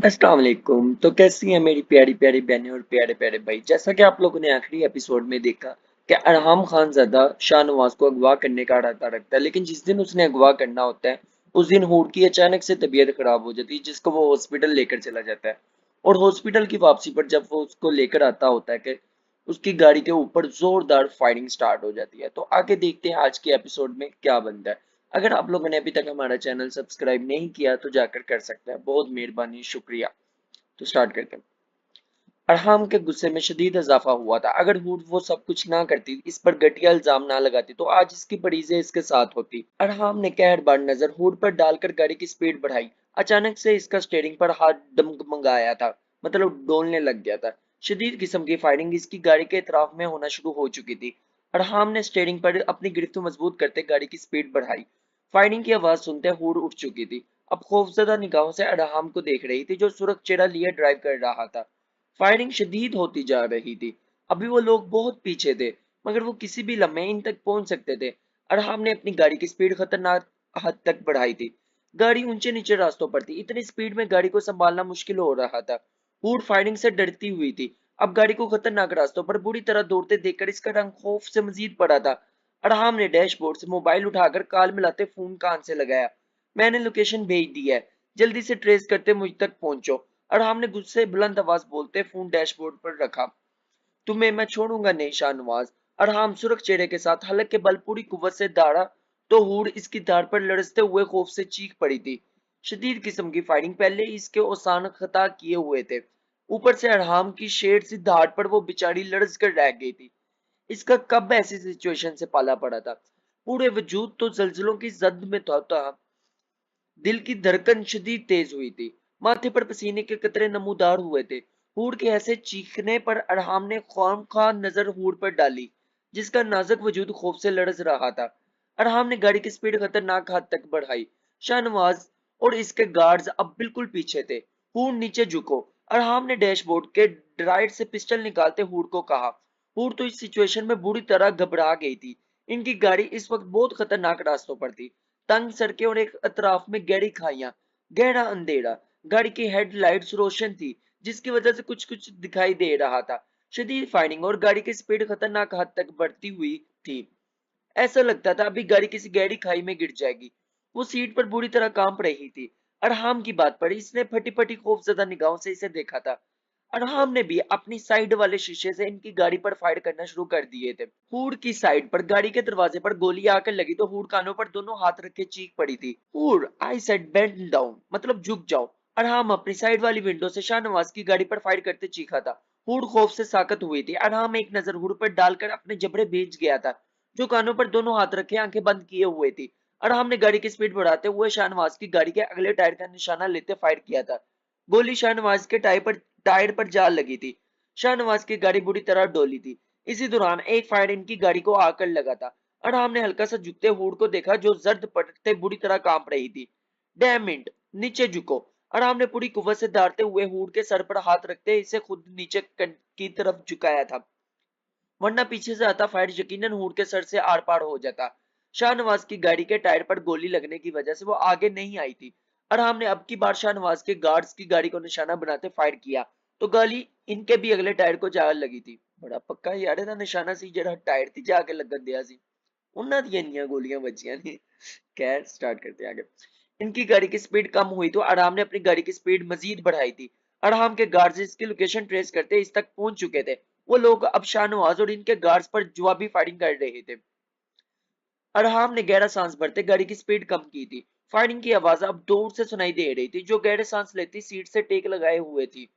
अस्सलाम वालेकुम। तो कैसी हैं मेरी प्यारी प्यारी बहनें और प्यारे प्यारे भाई। जैसा कि आप लोगों ने आखिरी एपिसोड में देखा कि अरहम खानजादा शाहनवाज को अगवा करने का इरादा रखता है, लेकिन जिस दिन उसने अगवा करना होता है उस दिन हूर की अचानक से तबीयत खराब हो जाती है, जिसको वो हॉस्पिटल लेकर चला जाता है। और हॉस्पिटल की वापसी पर जब वो उसको लेकर आता होता है कि उसकी गाड़ी के ऊपर जोरदार फायरिंग स्टार्ट हो जाती है। तो आगे देखते हैं आज के एपिसोड में क्या बनता है। अगर आप लोगों ने अभी तक हमारा चैनल सब्सक्राइब नहीं किया तो जाकर कर सकते हैं, बहुत मेहरबानी, शुक्रिया। तो स्टार्ट करते हैं। अरहाम के गुस्से में शदीद इजाफा हुआ था। अगर हूड वो सब कुछ ना करती, इस पर घटिया इल्जाम ना लगाती, तो आज इसकी पड़ीजें इसके साथ होती। अरहाम ने कहरबार नजर हूड पर डालकर गाड़ी की स्पीड बढ़ाई। अचानक से इसका स्टीयरिंग पर हाथ डगमगाया था, मतलब डोलने लग गया था। शदीद किस्म की फायरिंग इसकी गाड़ी के इतराफ में होना शुरू हो चुकी थी। अरहाम ने स्टीयरिंग पर अपनी गिरफ्त मजबूत करते गाड़ी की स्पीड बढ़ाई। फायरिंग की आवाज सुनते हूड उठ चुकी थी। अब खौफजदा निगाहों से अरहाम को देख रही थी, जो सुरख चेहरा लिए ड्राइव कर रहा था। फायरिंग शदीद होती जा रही थी। अभी वो लोग बहुत पीछे थे, मगर वो किसी भी लम्हे इन तक पहुंच सकते थे। अरहाम ने अपनी गाड़ी की स्पीड खतरनाक हद तक बढ़ाई थी। गाड़ी ऊंचे नीचे रास्तों पर थी, इतनी स्पीड में गाड़ी को संभालना मुश्किल हो रहा था। हूड फायरिंग से डरती हुई थी। अब गाड़ी को खतरनाक रास्तों पर बुरी तरह दौड़ते देखकर इसका रंग खौफ से मजीद बढ़ा था। अरहाम ने डैशबोर्ड से मोबाइल उठाकर कान मिलाते फोन कान से लगाया। मैंने लोकेशन भेज दी है, जल्दी से ट्रेस करते मुझ तक पहुंचो। अरहाम ने गुस्से बुलंद आवाज बोलते फोन डैशबोर्ड पर रखा। तुम्हें मैं छोड़ूंगा नहीं शाहनवाज। अरहाम सुरख चेहरे के साथ हलक के बल पूरी कुव्वत से दाड़ा तो हूड इसकी दाढ़ पर लड़सते हुए खौफ से चीख पड़ी थी। शदीद किस्म की फायरिंग पहले ही इसके औसान खता किए हुए थे। ऊपर से अरहाम की शेर सी दाढ़ पर वो बेचारी लड़स कर रह गई थी। इसका कब ऐसी सिचुएशन से पाला पड़ा था। पूरे वजूद तो जल्जलों की जद में था। दिल की धड़कन शदीद तेज हुई थी। माथे पर पसीने के कतरे नमूदार हुए थे। हूड के ऐसे चीखने पर अरहाम ने खौफनाक नजर हूड पर डाली, जिसका नाजुक वजूद खौफ से लरज रहा था। अरहाम ने गाड़ी की स्पीड खतरनाक हद तक बढ़ाई। शाहनवाज और इसके गार्ड्स अब बिल्कुल पीछे थे। हूड नीचे झुको। अरहाम ने डैशबोर्ड के ड्राइट से पिस्टल निकालते हूड को कहा। हूड तो इस सिचुएशन में बुरी तरह घबरा गई थी। इनकी गाड़ी इस वक्त बहुत खतरनाक रास्तों पर थी। तंग सड़कें और एक अतराफ में गहरी खाइयां, गहरा अंधेरा। गाड़ी की हेडलाइट्स रोशन थी, जिसकी वजह से कुछ कुछ दिखाई दे रहा था। शदीद फायरिंग और गाड़ी की स्पीड खतरनाक हद तक बढ़ती हुई थी। ऐसा लगता था अभी गाड़ी किसी गहरी खाई में गिर जाएगी। वो सीट पर बुरी तरह कांप रही थी। अरहाम की बात पड़ी, इसने फटी फटी खौफजदा निगाहों से इसे देखा था। अरहाम ने भी अपनी साइड वाले शीशे से इनकी गाड़ी पर फायर करना शुरू कर दिए थे। हूड की साइड पर गाड़ी के दरवाजे पर गोली आकर लगी तो हूड कानों पर दोनों हाथ रख के चीख पड़ी थी। Hood, I said bend down, मतलब झुक जाओ। अरहाम अपनी साइड वाली विंडो से शाहनवाज की गाड़ी पर फायर करते चीखा था। हूड खौफ से साकत हुई थी। अरहाम एक नजर हूड पर डालकर अपने जबड़े भेज गया था, जो कानों पर दोनों हाथ रखे आंखें बंद किए हुए थी। अरहाम ने गाड़ी की स्पीड बढ़ाते हुए शाहनवाज की गाड़ी के अगले टायर का निशाना लेते फायर किया था। गोली शाहनवाज के टायर पर जा लगी थी। शाहनवाज की गाड़ी बुरी तरह डोली थी। इसी दौरान एक फायर इनकी गाड़ी को आकर लगा था। अरहाम ने हल्का सा झुकते हूड को देखा, जो जर्द पटकते बुरी तरह कांप रही थी। डैम इट, नीचे झुको। अरहाम ने पूरी कुव्वत से दाड़ते हुए हूड के सर पर हाथ रखते इसे खुद नीचे की तरफ झुकाया था, वरना पीछे से आता फायर यकीनन हूड के सर से आर पार हो जाता। शाहनवाज की गाड़ी के टायर पर गोली लगने की वजह से वो आगे नहीं आई थी। अरहाम ने अब की बार शाहनवाज के गार्ड्स की गाड़ी को निशाना बनाते फायर किया, तो गोली इनके भी अगले टायर को जा लगी थी। बड़ा पक्का यार था निशाना सी, जरा टायर थी जाके लगन दिया सी। उन्ना दी इन्नियां गोलियां बचियां नहीं। खैर स्टार्ट करते हैं आगे। इनकी गाड़ी की स्पीड कम हुई तो अरहाम ने अपनी गाड़ी की स्पीड मजीद बढ़ाई थी। अरहाम के गार्ड्स इसकी लोकेशन ट्रेस करते इस तक पहुंच चुके थे। वो लोग अब शाहनवाज और इनके गार्ड्स पर जवाबी फायरिंग कर रहे थे। अरहाम ने गहरा सांस भरते गाड़ी की स्पीड कम की थी। फायरिंग की आवाज अब दूर से सुनाई दे रही थी। जो गहरे सांस लेती सीट से टेक लगाए हुए थी।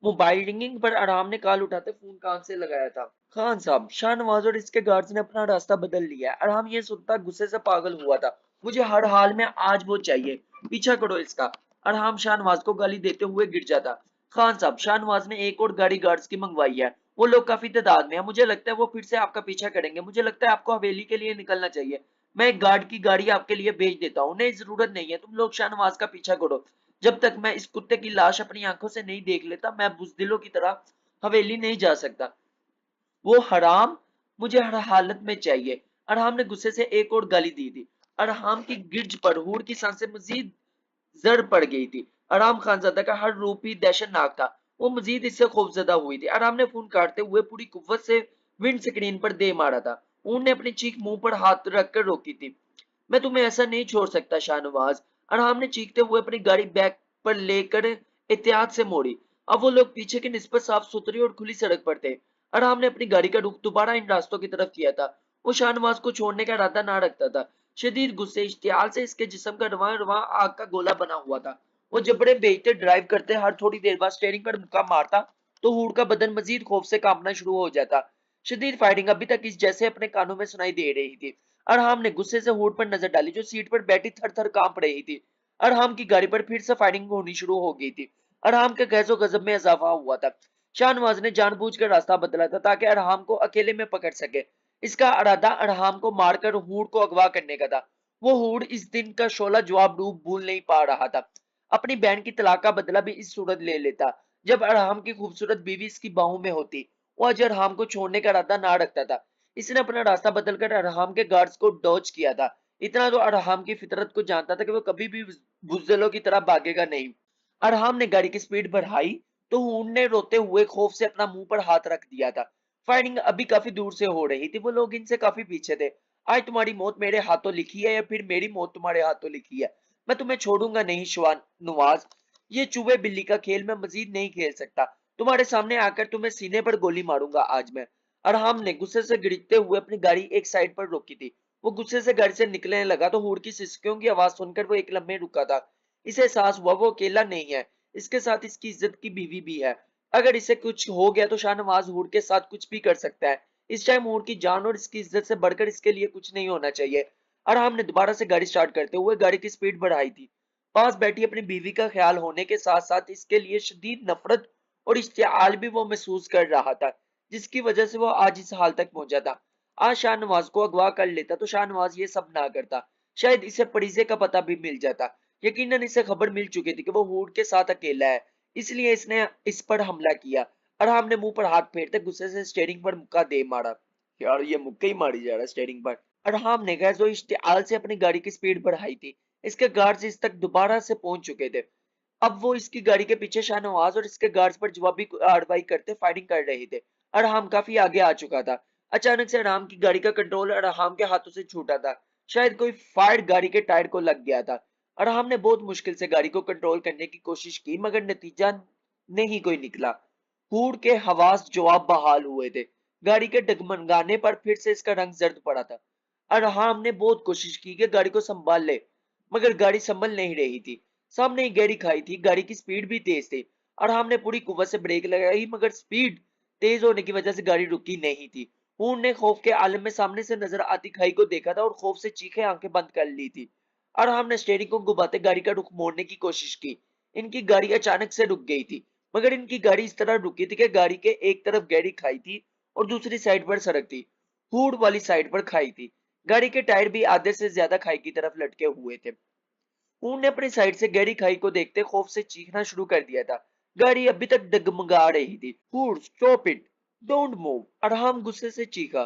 मोबाइल रिंगिंग पर अरहाम ने कॉल उठाते फोन कान से लगाया था। खान साहब, शाहनवाज और इसके गार्ड्स ने अपना रास्ता बदल लिया है। अरहाम ये सुनता गुस्से से पागल हुआ था। मुझे हर हाल में आज वो चाहिए, पीछा करो इसका। अरहाम शाहनवाज को गाली देते हुए गिर जाता। खान साहब, शाहनवाज ने एक और गाड़ी गार्ड्स की मंगवाई है। वो लोग काफी तादाद में है। मुझे लगता है वो फिर से आपका पीछा करेंगे। मुझे लगता है आपको हवेली के लिए निकलना चाहिए। मैं एक गार्ड की गाड़ी आपके लिए भेज देता हूँ। नहीं, जरूरत नहीं है, तुम लोग शाहनवाज का पीछा करो। जब तक मैं इस कुत्ते की लाश अपनी आंखों से नहीं देख लेता, मैं बुजदिलों की तरह हवेली नहीं जा सकता। वो हराम मुझे हर हालत में चाहिए। अरहाम ने गुस्से से एक और गाली दी थी। अरहाम की गिरज पर हूर की सांसें मजीद जड़ पड़ गई थी। अरहाम खानजादा का हर रूप ही दहशतनाक था। वो मजीद इससे खौफजदा हुई थी। अरहाम ने फोन काटते हुए पूरी कुव्वत से विंड स्क्रीन पर दे मारा था। उन्होंने अपनी चीख मुंह पर हाथ रखकर रोकी थी। मैं तुम्हें ऐसा नहीं छोड़ सकता शाहनवाज। अरहाम ने चीखते हुए अपनी गाड़ी बैक पर लेकर एहतियात से मोड़ी। अब वो लोग पीछे की निस्बत साफ सुथरी और खुली सड़क पर थे। अरहाम ने अपनी गाड़ी का रुख दोबारा इन रास्तों की तरफ किया था। वो शाहनवाज को छोड़ने का इरादा ना रखता था। शदीद गुस्से इश्तियाल से इसके जिस्म का रवां रवां आग का गोला बना हुआ था। वो जबड़े बेचते ड्राइव करते हर थोड़ी देर बाद स्टीयरिंग पर मुक्का मारता तो हूड का बदन मजीद खौफ से कांपना शुरू हो जाता। शदीद फायरिंग अभी तक इस जैसे अपने कानों में सुनाई दे रही थी। अरहाम ने गुस्से से हूड पर नजर डाली जो सीट पर बैठी थर थर कांप रही थी। अरहाम की गाड़ी पर फिर से फायरिंग होनी शुरू हो गई थी। अरहाम के गैजो गजब में इजाफा हुआ था। शाहनवाज ने जानबूझकर रास्ता बदला था ताकि अरहाम को अकेले में पकड़ सके। इसका इरादा अरहाम को मारकर हूड को अगवा करने का था। वो हूड इस दिन का शोला जवाब डूब भूल नहीं पा रहा था। अपनी बहन की तलाक का बदला भी इस सूरत ले लेता जब अरहाम की खूबसूरत बीवी इसकी बाहों में होती। वो आज अरहाम को छोड़ने का इरादा ना रखता था। इसने अपना रास्ता बदलकर अरहाम के गार्ड्स को डॉज किया था। इतना तो अरहाम की फितरत को जानता था कि वो कभी भी बुज़दिलों की तरह भागेगा नहीं। अरहाम ने गाड़ी की स्पीड बढ़ाई तो हून ने रोते हुए खौफ से अपना मुंह पर हाथ रख दिया था। फायरिंग अभी काफी दूर से हो रही थी। वो लोग इनसे काफी पीछे थे। आज तुम्हारी मौत मेरे हाथों लिखी है या फिर मेरी मौत तुम्हारे हाथों लिखी है। मैं तुम्हें छोड़ूंगा नहीं शवान नवाज। ये चूहे बिल्ली का खेल मैं मजीद नहीं खेल सकता। तुम्हारे सामने आकर तुम्हें सीने पर गोली मारूंगा आज मैं। अरहाम ने गुस्से से गिरते हुए अपनी गाड़ी एक साइड पर रोकी थी। वो गुस्से से गाड़ी से निकलने लगा तो हूड की सिसकियों की आवाज सुनकर वो एक लम्हे रुका था। इसे एहसास हुआ वो अकेला नहीं है। इसके साथ इसकी इज्जत की बीवी भी है। अगर इसे कुछ हो गया तो शाहनवाज हूड के साथ कुछ भी कर सकता है। इस टाइम हूड की जान और इसकी इज्जत से बढ़कर इसके लिए कुछ नहीं होना चाहिए। अरहाम ने दोबारा से गाड़ी स्टार्ट करते हुए गाड़ी की स्पीड बढ़ाई थी। पास बैठी अपनी बीवी का ख्याल होने के साथ साथ इसके लिए शदीद नफरत और इश्तियाल भी वो महसूस कर रहा था जिसकी वजह से वो आज इस हाल तक पहुंचा था। आज शाहनवाज को अगवा कर लेता तो शाहनवाज ये सब ना करता। शायद इसे परिजे का पता भी मिल जाता। यकीनन इसे खबर मिल चुकी थी कि वो हूड के साथ अकेला है। इसलिए इसने इस पर हमला किया। अरहाम ने मुंह पर हाथ फेरते गुस्से से स्टीयरिंग पर मुक्का दे मारा। यार ये मुक्का ही मारी जा रहा है स्टीयरिंग पर। अरहाम ने गैसो इश्तियाल से अपनी गाड़ी की स्पीड बढ़ाई थी। इसके गार्ड्स इस तक दोबारा से पहुंच चुके थे। अब वो इसकी गाड़ी के पीछे शाहनवाज और इसके गार्ड्स पर जवाबी कार्रवाई करते फायरिंग कर रहे थे। अरहाम काफी आगे आ चुका था। अचानक से अरहाम की गाड़ी का कंट्रोल अरहाम के हाथों से छूटा था। शायद कोई फायर गाड़ी के टायर को लग गया था। अरहाम ने बहुत मुश्किल से गाड़ी को कंट्रोल करने की कोशिश की मगर नतीजा नहीं कोई निकला। हूड के हवास जवाब बहाल हुए थे। गाड़ी के डगमगाने पर फिर से इसका रंग जर्द पड़ा था। अरहाम ने बहुत कोशिश की कि गाड़ी को संभाल ले मगर गाड़ी संभल नहीं रही थी। सामने ही गहरी खाई थी। गाड़ी की स्पीड भी तेज थी। अरहाम ने पूरी कुव्वत से ब्रेक लगाई मगर स्पीड तेज होने की वजह से गाड़ी रुकी नहीं थी। हूड ने खौफ के आलम में सामने से नजर आती खाई को देखा था और खौफ से चीखें आंखें बंद कर ली थी। अरहाम ने स्टीयरिंग को घुमाते गाड़ी का रुख मोड़ने की कोशिश की। इनकी गाड़ी अचानक से रुक गई थी मगर इनकी गाड़ी इस तरह रुकी थी कि गाड़ी के एक तरफ गहरी खाई थी और दूसरी साइड पर सड़क थी। हूड वाली साइड पर खाई थी। गाड़ी के टायर भी आधे से ज्यादा खाई की तरफ लटके हुए थे। हूड ने अपनी साइड से गहरी खाई को देखते खौफ से चीखना शुरू कर दिया था। गाड़ी अभी तक डगमगा रही थी। हूड stop it, don't move, Arham गुस्से से चीखा।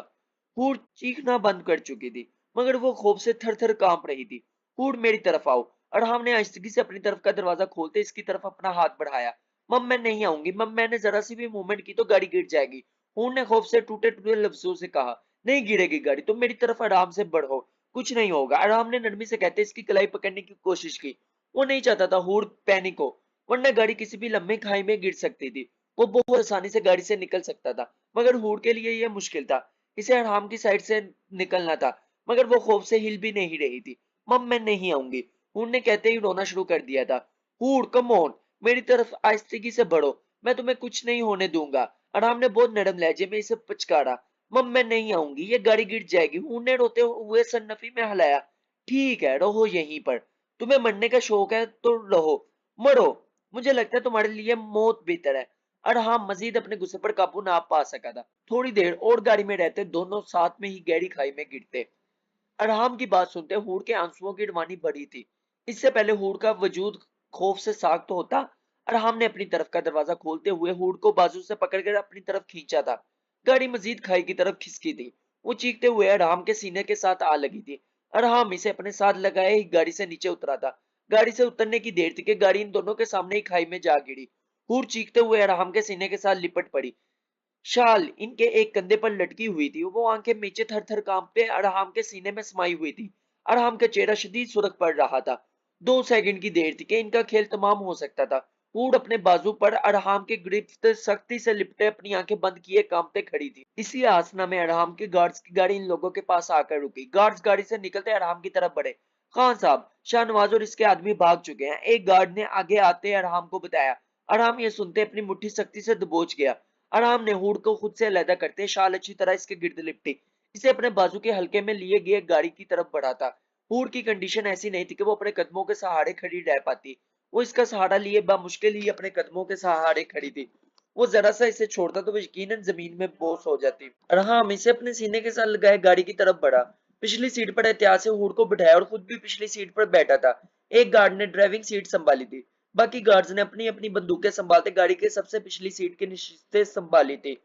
हूड चीखना बंद कर चुकी थी मगर वो खौफ से थर थर कांप रही थी। हूड मेरी तरफ आओ। अरहाम ने आहिस्तगी से अपनी तरफ का दरवाजा खोलते इसकी तरफ अपना हाथ बढ़ाया। मम मैं नहीं आऊंगी। मम मैंने जरा सी भी मूवमेंट की तो गाड़ी गिर जाएगी। हूड ने खौफ से टूटे टूटे लफ्जों से कहा, नहीं गिरेगी गाड़ी, तुम मेरी तरफ आराम से बढ़ो, कुछ नहीं होगा। आराम ने नरमी से कहते इसकी कलाई पकड़ने की कोशिश की। वो नहीं चाहता था हूड पैनिक हो वरना गाड़ी किसी भी लम्हे खाई में गिर सकती थी। वो बहुत आसानी से गाड़ी से निकल सकता था मगर हूड के लिए यह मुश्किल था। इसे आराम की साइड से निकलना था मगर वो खौफ से हिल भी नहीं रही थी। मम मैं नहीं आऊंगी, हूड ने कहते ही रोना शुरू कर दिया था। हूड कम ऑन, मेरी तरफ आहिस्तगी से बढ़ो, मैं तुम्हें कुछ नहीं होने दूंगा। आराम ने बहुत नरम लहजे में इसे पचकारा। मम मैं नहीं आऊंगी, ये गाड़ी गिर जाएगी। हूड ने रोते हुए सन्नफी में हलाया। ठीक है रहो यहीं पर, तुम्हें मरने का शौक है तो रहो, मरो, मुझे लगता है तुम्हारे लिए मौत बेहतर है। अरहाम मजीद अपने गुस्से पर काबू ना पा सका था। थोड़ी देर और गाड़ी में रहते दोनों साथ में ही गहरी खाई में गिरते। अरहाम की बात सुनते हूड के आंसुओं की रवानी बढ़ी थी। इससे पहले हूड का वजूद खौफ से साख्त तो होता। अरहाम ने अपनी तरफ का दरवाजा खोलते हुए हूड को बाजू से पकड़कर अपनी तरफ खींचा था। गाड़ी मजीद खाई की तरफ खिसकी थी। वो चीखते हुए अरहाम के सीने के साथ आ लगी थी। अरहाम इसे अपने साथ लगाए ही गाड़ी से नीचे उतरा था गाड़ी से उतरने की देर थी कि गाड़ी इन दोनों के सामने ही खाई में जा गिरी। हूर चीखते हुए अरहम के सीने के साथ लिपट पड़ी। शाल इनके एक कंधे पर लटकी हुई थी। वो आंखें नीचे थर थर कांपते अरहम के सीने में समाई हुई थी। अरहम का चेहरा शदीद सुर्ख पड़ रहा था। 2 सेकंड की देर थी कि इनका खेल तमाम हो सकता था। हूड अपने बाजू पर अरहम के गिरफ्त सख्ती से लिपटे अपनी आंखें बंद किए कांपते खड़ी थी। इसी आसना में अरहम के गार्ड्स की गाड़ी इन लोगों के पास आकर रुकी। गार्ड्स गाड़ी से निकलते अरहम की तरफ बढ़े। खान साहब, शाहनवाज और इसके आदमी भाग चुके हैं, एक गार्ड ने आगे आते अरहम को बताया। अरहम ये सुनते अपनी मुट्ठी सख्ती से दबोच गया। अरहम ने हूड को खुद से अलहदा करते शाल अच्छी तरह इसके गिर्द लिपटी, इसे अपने बाजू के हल्के में लिए गए गाड़ी की तरफ बढ़ा था। हूड की कंडीशन ऐसी नहीं थी कि वो अपने कदमों के सहारे खड़ी रह पाती। वो इसका सहारा लिए बामुश्किल ही अपने कदमों के सहारे खड़ी थी। वो जरा सा इसे छोड़ता तो वो यकीनन जमीन में बोस हो जाती। अरहम इसे अपने सीने के साथ लगाए गाड़ी की तरफ बढ़ा। पिछली सीट पर एहतियात से हूड को बिठाया और खुद भी पिछली सीट पर बैठा था। एक गार्ड ने ड्राइविंग सीट संभाली थी। बाकी गार्ड्स ने अपनी अपनी बंदूकें संभालते गाड़ी के सबसे पिछली सीट की नशिस्तें संभाली थी।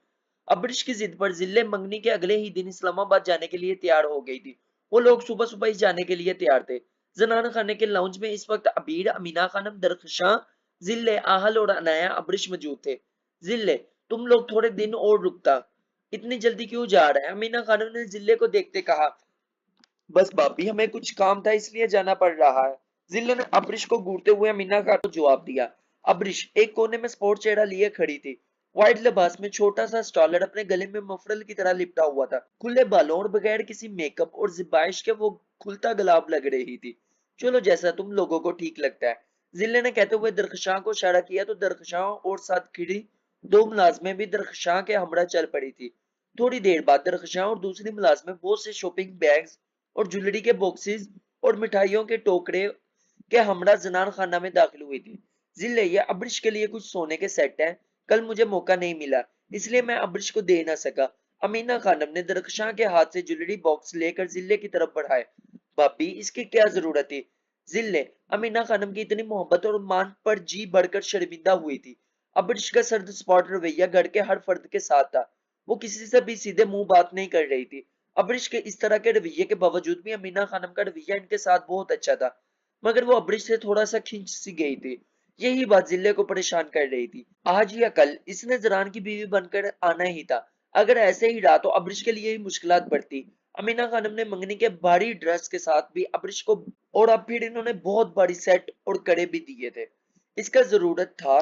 अब्रिश की जिद पर जिले मंगनी के अगले ही दिन इस्लामाबाद जाने के लिए तैयार हो गई थी। वो लोग सुबह सुबह ही जाने के लिए तैयार थे। जनाना खाने के लाउंज में इस वक्त अबीर, अमीना खानम, दरखशां, जिले, आहल और अनाया अब्रिश मौजूद थे। जिले, तुम लोग थोड़े दिन और रुकता, इतनी जल्दी क्यों जा रहे हैं? अमीना खानम ने जिले को देखते कहा। बस भाभी, हमें कुछ काम था इसलिए जाना पड़ रहा है। जिले ने अब्रिश को घूरते हुए अमीना खान को जवाब दिया। अब्रिश एक कोने में स्पोर्ट चेहरा लिए खड़ी थी। व्हाइट लिबास में छोटा सा स्टॉलर अपने गले में मफरल की तरह लिपटा हुआ था। खुले बालों और बगैर किसी मेकअप और जिबाइश के वो खुलता गुलाब लग रही थी। चलो, जैसा तुम लोगों को ठीक लगता है। जिले ने कहते हुए दरखशां को इशारा किया तो दरखशां और साथ खड़ी 2 मुलाजमें भी दरखशां के हमरा चल पड़ी थी। थोड़ी देर बाद दरखशां और दूसरी मुलाजमें बहुत से शॉपिंग बैग्स और ज्वेलरी के बॉक्सेस और मिठाइयों के टोकरे के हमरा जनान खाना में दाखिल हुई थी। जिले, ये अब्रिश के लिए कुछ सोने के सेट है। कल मुझे मौका नहीं मिला, इसलिए मैं अब्रिश को दे ना सका। अमीना खानम ने दरखशां के हाथ से ज्वेलरी बॉक्स लेकर जिले की तरफ बढ़ाए। भाभी, इसकी क्या जरूरत थी? जिले, अमीना खानम की इतनी मोहब्बत और मान पर जी बढ़कर शर्मिंदा हुई थी। अब्रिश का सर्द स्पॉट रवैया घर के हर फर्द के साथ था। वो किसी से भी सीधे मुंह बात नहीं कर रही थी। अब्रिश के इस तरह के रवैये के बावजूद भी अमीना खानम का रवैया इनके साथ बहुत अच्छा था, मगर वो अब्रिश से थोड़ा सा खिंच सी गई थी। यही बात जिले को परेशान कर रही थी। आज या कल इसने जरान की बीवी बनकर आना ही था। अगर ऐसे ही रहा तो अब्रिश के लिए ही मुश्किलात बढ़ती। अमीना खानम ने मंगनी के भारी ड्रेस के साथ भी अब्रिश को, और अब फिर इन्होंने बहुत बड़ी सेट और कड़े भी दिए थे। इसका जरूरत था?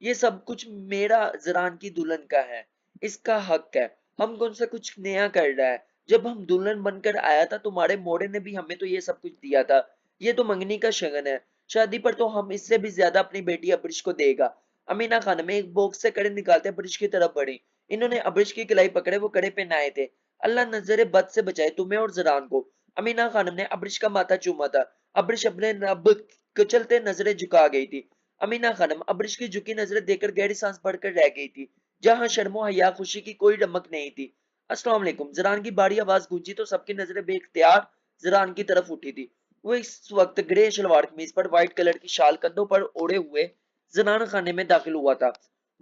ये सब कुछ मेरा जरान की दुल्हन का है, इसका हक है। हम कौन सा कुछ नया कर रहा है? जब हम दुल्हन बनकर आया था तुम्हारे मोड़े ने भी हमें तो ये सब कुछ दिया था। ये तो मंगनी का शगन है। शादी पर तो हम इससे भी ज्यादा अपनी बेटी अब्रिश को देगा। अमीना खान में एक बॉक्स से कड़े निकालते अब्रिश की तरफ बढ़ी। इन्होंने अब्रिश की कलाई पकड़े वो कड़े पहनाए थे। अल्लाह नजरे बद से बचाए तुम्हें और जरान को। अमीना खानम ने अब्रिश का माथा चूमा था। अब्रिश अपने रब कुचलते नजरें झुका गई थी। अमीना खानम अब्रिश की झुकी नजरें देखकर गहरी सांस भरकर रह गई थी, जहां शर्मो हया खुशी की कोई रमक नहीं थी। अस्सलाम वालेकुम। जरान की बारी आवाज गूंजी तो सबकी नजरें बेख्तियार जरान की तरफ उठी थी। वो इस वक्त ग्रे शलवार कमीज पर व्हाइट कलर की शाल कंधों पर ओढ़े हुए जनान खाने में दाखिल हुआ था।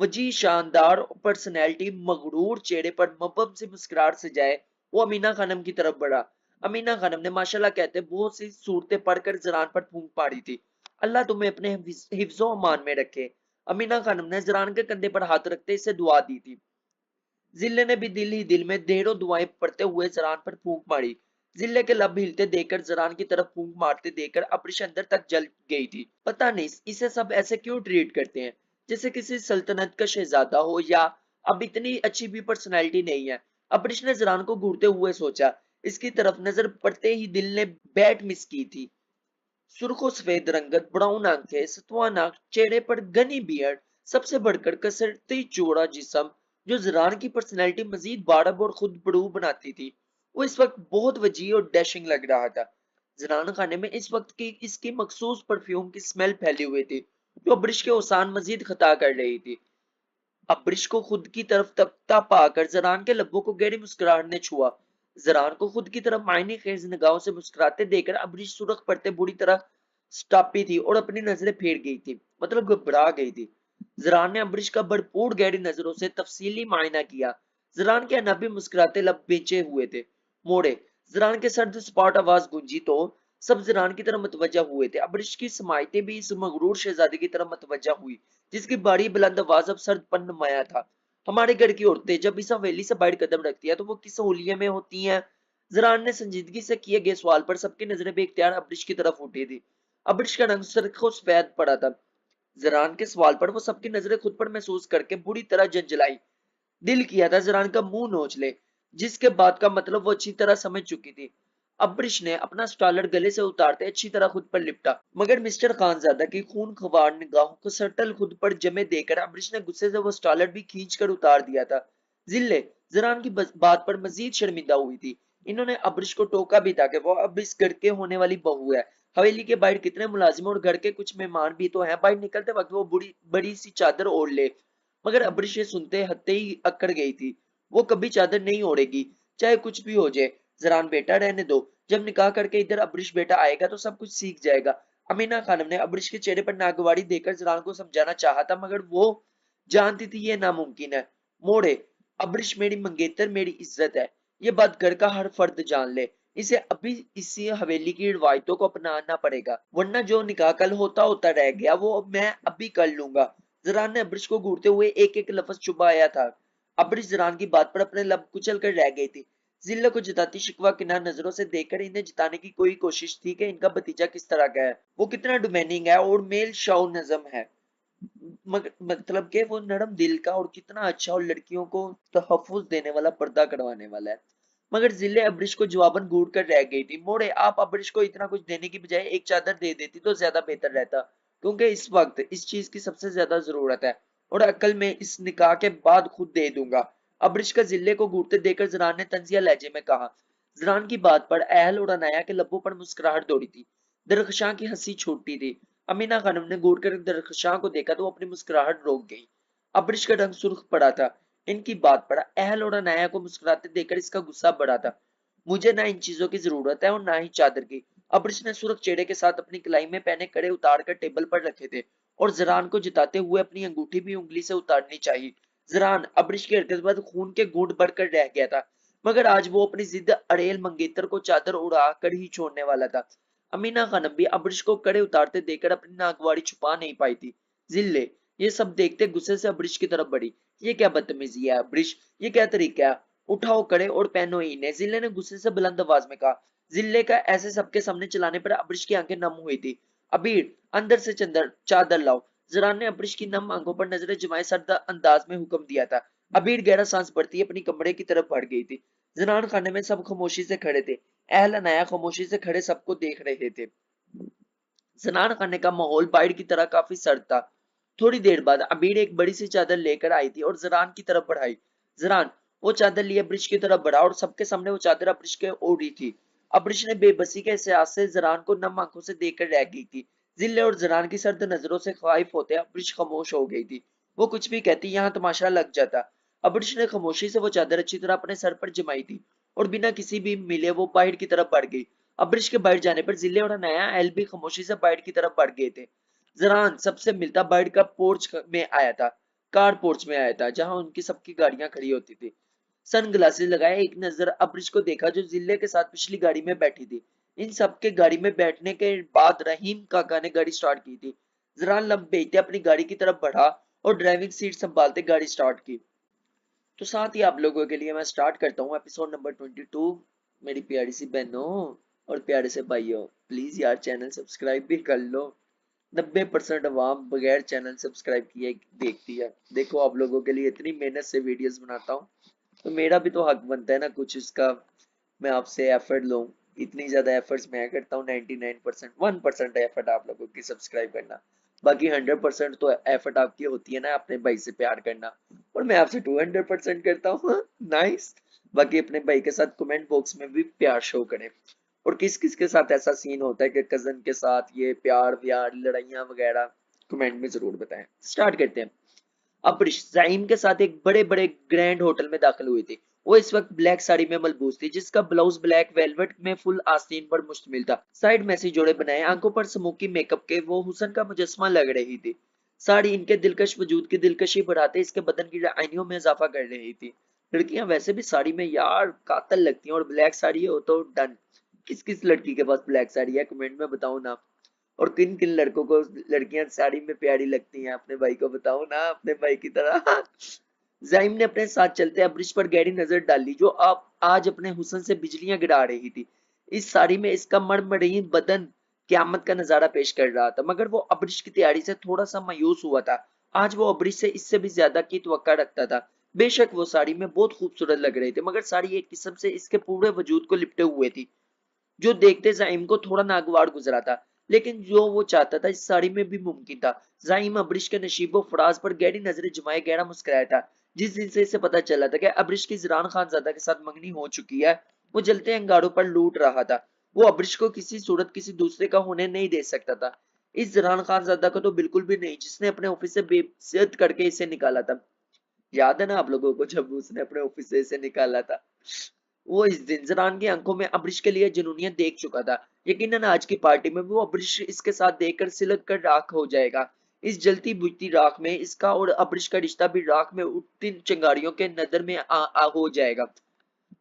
वजी शानदार पर्सनैलिटी मगरूर चेहरे पर मबम से मुस्कुराहट से जाए वो अमीना खानम की तरफ बढ़ा। अमीना खानम ने माशाल्लाह कहते बहुत सी सूरतें पढ़कर जरान पर फूंक पाड़ी थी। अल्लाह तुम्हें अपने हिफ्जो अमान में रखे। अमीना खानम ने जरान के कंधे पर हाथ रखते इसे दुआ दी थी। जिले ने भी दिल ही दिल में ढेरों दुआएं पढ़ते हुए जरान पर फूंक मारी। जिले के लब हिलते देखकर जरान की तरफ फूंक मारते देखकर अब्रिश अंदर तक जल गई थी। पता नहीं इसे सब ऐसे क्यों ट्रीट करते हैं, जैसे किसी सल्तनत का शहजादा हो, या अब इतनी अच्छी भी पर्सनैलिटी नहीं है। अब्रिश ने जरान को घूरते हुए सोचा। इसकी तरफ नजर पड़ते ही दिल ने बैट मिस की थी। सुर्खो सफेद रंगत, ब्राउन आंखें, सतवा नाक, चेहरे पर घनी बियर्ड, सबसे बढ़कर कसरती चौड़ा जिस्म, जो जरान की पर्सनैलिटी मजीद बारब और खुद बड़ू बनाती थी। वो इस वक्त बहुत वजी और डैशिंग लग रहा था। जरान खाने में इस वक्त की इसकी मखसूस परफ्यूम की स्मेल फैली हुई थी, जो अब्रिश के ओसान मजीद खता कर रही थी। अब्रिश को खुद की तरफ तकता पाकर जरान के लब्बों को गहरी मुस्कुराहट ने छुआ। जरान को खुद की तरफ मायने खेज निगाहों से मुस्कुराते देखकर अब्रिश सुर्ख पड़ते बुरी तरह स्टापी थी और अपनी नजरें फेर गई थी, मतलब घबरा गई थी। जरान ने अब्रिश का भरपूर गहरी नजरों से तफसीली मायना किया। जरान के अनाबी मुस्कुराते लब बेचे हुए थे। मोड़े, जरान के सर्द स्पॉट आवाज गूंजी तो सब ज़रान की तरफ मतवज्जा हुए थे। अब्रिश की समाइतें भी इस मगरूर शहजादे की तरफ मतवज्जा हुई, जिसकी बड़ी बुलंद आवाज अब सर्दपन नुमाया था। हमारे घर की औरतें जब इस हवेली से बाहर कदम रखती है तो वो किस होलिये में होती हैं? ज़रान ने संजीदगी से किए गए सवाल पर सबकी नजरें बेख्तियार अब्रिश की तरफ उठी थी। अब्रिश का रंग सरखों सफेद पड़ा था। ज़रान के सवाल पर वो सबकी नजरें खुद पर महसूस करके बुरी तरह झंझलाई। दिल किया था ज़रान का मुंह नोच ले, जिसके बाद का मतलब वो अच्छी तरह समझ चुकी थी। अब्रिश ने अपना स्टॉलर गले से उतारते अच्छी तरह खुद पर लिपटा, मगर मिस्टर खानजादा की खून खवार निगाहों को सटल खुद पर जमे देकर अब्रिश ने गुस्से से वो स्टॉलर भी खींच कर उतार दिया था। जिल्ले ज़रान की बात पर मजीद शर्मिंदा हुई थी। इन्होंने अब्रिश को टोका भी था कि वो अब इस घर के होने वाली बहू है। हवेली के बाहर कितने मुलाजिम और घर के कुछ मेहमान भी तो हैं। बाहर निकलते वक्त वो बड़ी सी चादर ओढ़ ले, मगर अब्रिश ये सुनते हत्ते ही अकड़ गई थी। वो कभी चादर नहीं ओढ़ेगी, चाहे कुछ भी हो जाए। ज़रान बेटा रहने दो, जब निकाह करके इधर अब्रिश बेटा आएगा तो सब कुछ सीख जाएगा। अमीना खानम ने अब्रिश के चेहरे पर नागवारी देकर ज़रान को समझाना चाहा था, मगर वो जानती थी ये नामुमकिन है। मोड़े, अब्रिश मेरी मंगेतर, मेरी इज्जत है। ये बात घर का हर फर्द जान ले। इसे अभी इसी हवेली की रिवायतों को अपनाना पड़ेगा, वरना जो निकाह कल होता होता रह गया वो मैं अभी कर लूंगा। ज़रान ने अब्रिश को घूरते हुए एक एक लफ्ज चुबाया था। अब्रिश ज़रान की बात पर अपने लब कुचल कर रह गई थी। जिल्ला को जताती शिकवा किनार नजरों से देखकर इन्हें जिताने की कोई कोशिश थी कि इनका भतीजा किस तरह का है, वो कितना डिमांडिंग है और मेल शाउ नजम है, मतलब के वो नरम दिल का और कितना अच्छा और लड़कियों को तहफ्फुज देने वाला, पर्दा करवाने वाला है। मगर जिले अब्रिश को जवाबन घूर कर रह गई थी। मोड़े, आप अब्रिश को इतना कुछ देने की बजाय एक चादर दे देती तो ज्यादा बेहतर रहता, क्योंकि इस वक्त इस चीज की सबसे ज्यादा जरूरत है, और अकल में इस निकाह के बाद खुद दे दूंगा। अब्रिश का जिले को घूरते देकर जरान ने तंजिया लहजे में कहा। जरान की बात पर अहल और अनाया के लब्बों पर मुस्कुराहट दौड़ी थी। दरखशां की हंसी छूटी थी। अमीना खानम ने घूर कर दरखशां को देखा तो वो अपनी मुस्कुराहट रोक गई। अब्रिश का रंग सुर्ख पड़ा था। इनकी बात पर अहल और अनाया को मुस्कुराते देखकर इसका गुस्सा बढ़ा था। मुझे ना इन चीजों की जरूरत है और ना ही चादर की। अब्रिश ने सुर्ख चेहरे के साथ अपनी कलाई में पहने कड़े उतार कर टेबल पर रखे थे, और जरान को जिताते हुए अपनी अंगूठी भी उंगली से उतारनी चाहिए। जरान अब्रिश की हरकत पर खून के घूंट भरकर रह गया था, मगर आज वो अपनी जिद अड़ेल मंगेतर को चादर उड़ा कर ही छोड़ने वाला था। अमीना खानम भी अब्रिश को कड़े उतारते देखकर अपनी नागवारी छुपा नहीं पाई थी। जिल्ले ये सब देखते गुस्से से अब्रिश की तरफ बढ़ी। ये क्या बदतमीजी है अब्रिश, ये क्या तरीका है? उठाओ कड़े और पहनो इन्हें, जिले ने गुस्से से बुलंद आवाज में कहा। जिले का ऐसे सबके सामने चलाने पर अब्रिश की आंखें नम हुई थी। अबीर, अंदर से चंदर चादर लाओ। जरान ने अब्रिश की नम आंखों पर नजरें जमाए सर्द अंदाज में हुक्म दिया था। अबीर गहरा सांस भरती अपनी कमरे की तरफ बढ़ गई थी। जनान खाने में सब खामोशी से खड़े थे। अहल अनाया खामोशी से खड़े सबको देख रहे थे। स्नान खाने का माहौल बाहर की तरह काफी सर्द था। थोड़ी देर बाद अबीर एक बड़ी सी चादर लेकर आई थी और जरान की तरफ बढ़ाई। जरान वो चादर लिए अब्रिश की तरफ बढ़ा और सबके सामने वो चादर अब्रिश के ओढ़ी थी। अब्रिश ने बेबसी के एहसास से जरान को नम आंखों से देखकर रह गई थी। जिले और जरान की सर्द नजरों से खाइफ होते अब्रिश खामोश हो गई थी। वो कुछ भी कहती यहाँ तमाशा लग जाता। अब्रिश ने खामोशी से वो चादर अच्छी तरह अपने सर पर जमाई थी और बिना किसी भी मिले वो बाहर की तरफ बढ़ गई। अब्रिश के बाहर जाने पर जिले और नया एल भी खामोशी से बाहर की तरफ बढ़ गए थे। जरान सबसे मिलता बाहर का पोर्च में आया था, कार पोर्च में आया था, जहां उनकी सबकी गाड़ियां खड़ी होती थी। सन ग्लासेस लगाए एक नजर अब्रिश को देखा, जो जिले के साथ पिछली गाड़ी में बैठी थी। इन सबके गाड़ी में बैठने के बाद रहीम काका ने गाड़ी स्टार्ट की थी। जरान लंबेते अपनी गाड़ी की तरफ बढ़ा और ड्राइविंग सीट संभालते गाड़ी स्टार्ट की। तो साथ ही आप लोगों के लिए मैं स्टार्ट करता हूँ एपिसोड नंबर 22। मेरी प्यारी सी बहनों और प्यारे से भाइयों, प्लीज यार चैनल सब्सक्राइब भी कर लो। 90% अवाम बगैर चैनल सब्सक्राइब किए देखती है। देखो आप लोगों के लिए इतनी मेहनत से वीडियोस बनाता हूँ, तो मेरा भी तो हक बनता है ना कुछ इसका, मैं आपसे एफर्ट लूँ। इतनी ज्यादा एफर्ट्स मैं करता हूँ, 99%, 1% एफर्ट आप लोगों की सब्सक्राइब करना, बाकी 100% तो एफर्ट आपकी होती है ना अपने भाई से प्यार करना, और मैं आपसे 200% करता हूँ। नाइस। बाकी अपने भाई के साथ कमेंट बॉक्स में भी प्यार शो करें। और किस किस के साथ ऐसा सीन होता है कि कजन के साथ ये प्यार व्यार लड़ाइयाँ वगैरह, कमेंट में जरूर बताएं। स्टार्ट करते हैं। अब्रिश जाइम के साथ एक बड़े बड़े ग्रैंड होटल में दाखिल हुई थी। वो इस वक्त ब्लैक साड़ी में मलबूस थी, जिसका ब्लाउज ब्लैक वेलवेट में फुल आस्तीन पर मुश्तमिल था। साइड में से जोड़े बनाए, आंखों पर स्मोकी मेकअप के वो हुसन का मुजस्मा लग रही थी। साड़ी इनके दिलकश वजूद की दिलकशी बढ़ाते इसके बदन की आइनियों में इजाफा कर रही थी। लड़कियां वैसे भी साड़ी में यार कातल लगती हैं, और ब्लैक साड़ी हो तो डन। किस किस लड़की के पास ब्लैक साड़ी है, कमेंट में बताओ ना। और किन किन लड़कों को लड़कियां साड़ी में प्यारी लगती हैं, अपने भाई को बताओ ना, अपने भाई की तरह। जाइम ने अपने साथ चलते अब्रिश पर गहरी नजर डाली, जो आप आज अपने हुस्न से बिजलियां गिरा रही थी। इस साड़ी में इसका मरमरीन बदन क्यामत का नजारा पेश कर रहा था, मगर वो अब्रिश की तैयारी से थोड़ा सा मायूस हुआ था। आज वो अब्रिश से इससे भी ज्यादा की तवक्का रखता था। बेशक वो साड़ी में बहुत खूबसूरत लग रही थी, मगर साड़ी एक किस्म से इसके पूरे वजूद को लिपटे हुए थी, जो देखते जाइम को थोड़ा नागवार गुजरा था। लेकिन जो वो चाहता था इस साड़ी में भी मुमकिन था। जाइम अब्रिश के नशीबो फराज पर गहरी नजरें जमाए गहरा मुस्कुराया था। जिस दिन से इसे पता चला था कि अब्रिश की जरान खानजादा के साथ मंगनी हो चुकी है, वो जलते अंगारों पर लूट रहा था। वो अब्रिश को किसी सूरत किसी दूसरे का होने नहीं दे सकता था। इस जरान खानजादा को तो बिल्कुल भी नहीं, जिसने अपने ऑफिस से बेइज्जत करके इसे निकाला था। याद है ना आप लोगों को, जब उसने अपने ऑफिस से इसे निकाला था। वो इस दिन जरान की आंखों में अब्रिश के लिए जुनूनियत देख चुका था। यकीनन आज की पार्टी में वो अब्रिश इसके साथ देखकर सिलक कर राख हो जाएगा। इस जलती बुझती राख में इसका और अब्रिश का रिश्ता भी राख में उठती चिंगारियों के नजर में हो जाएगा,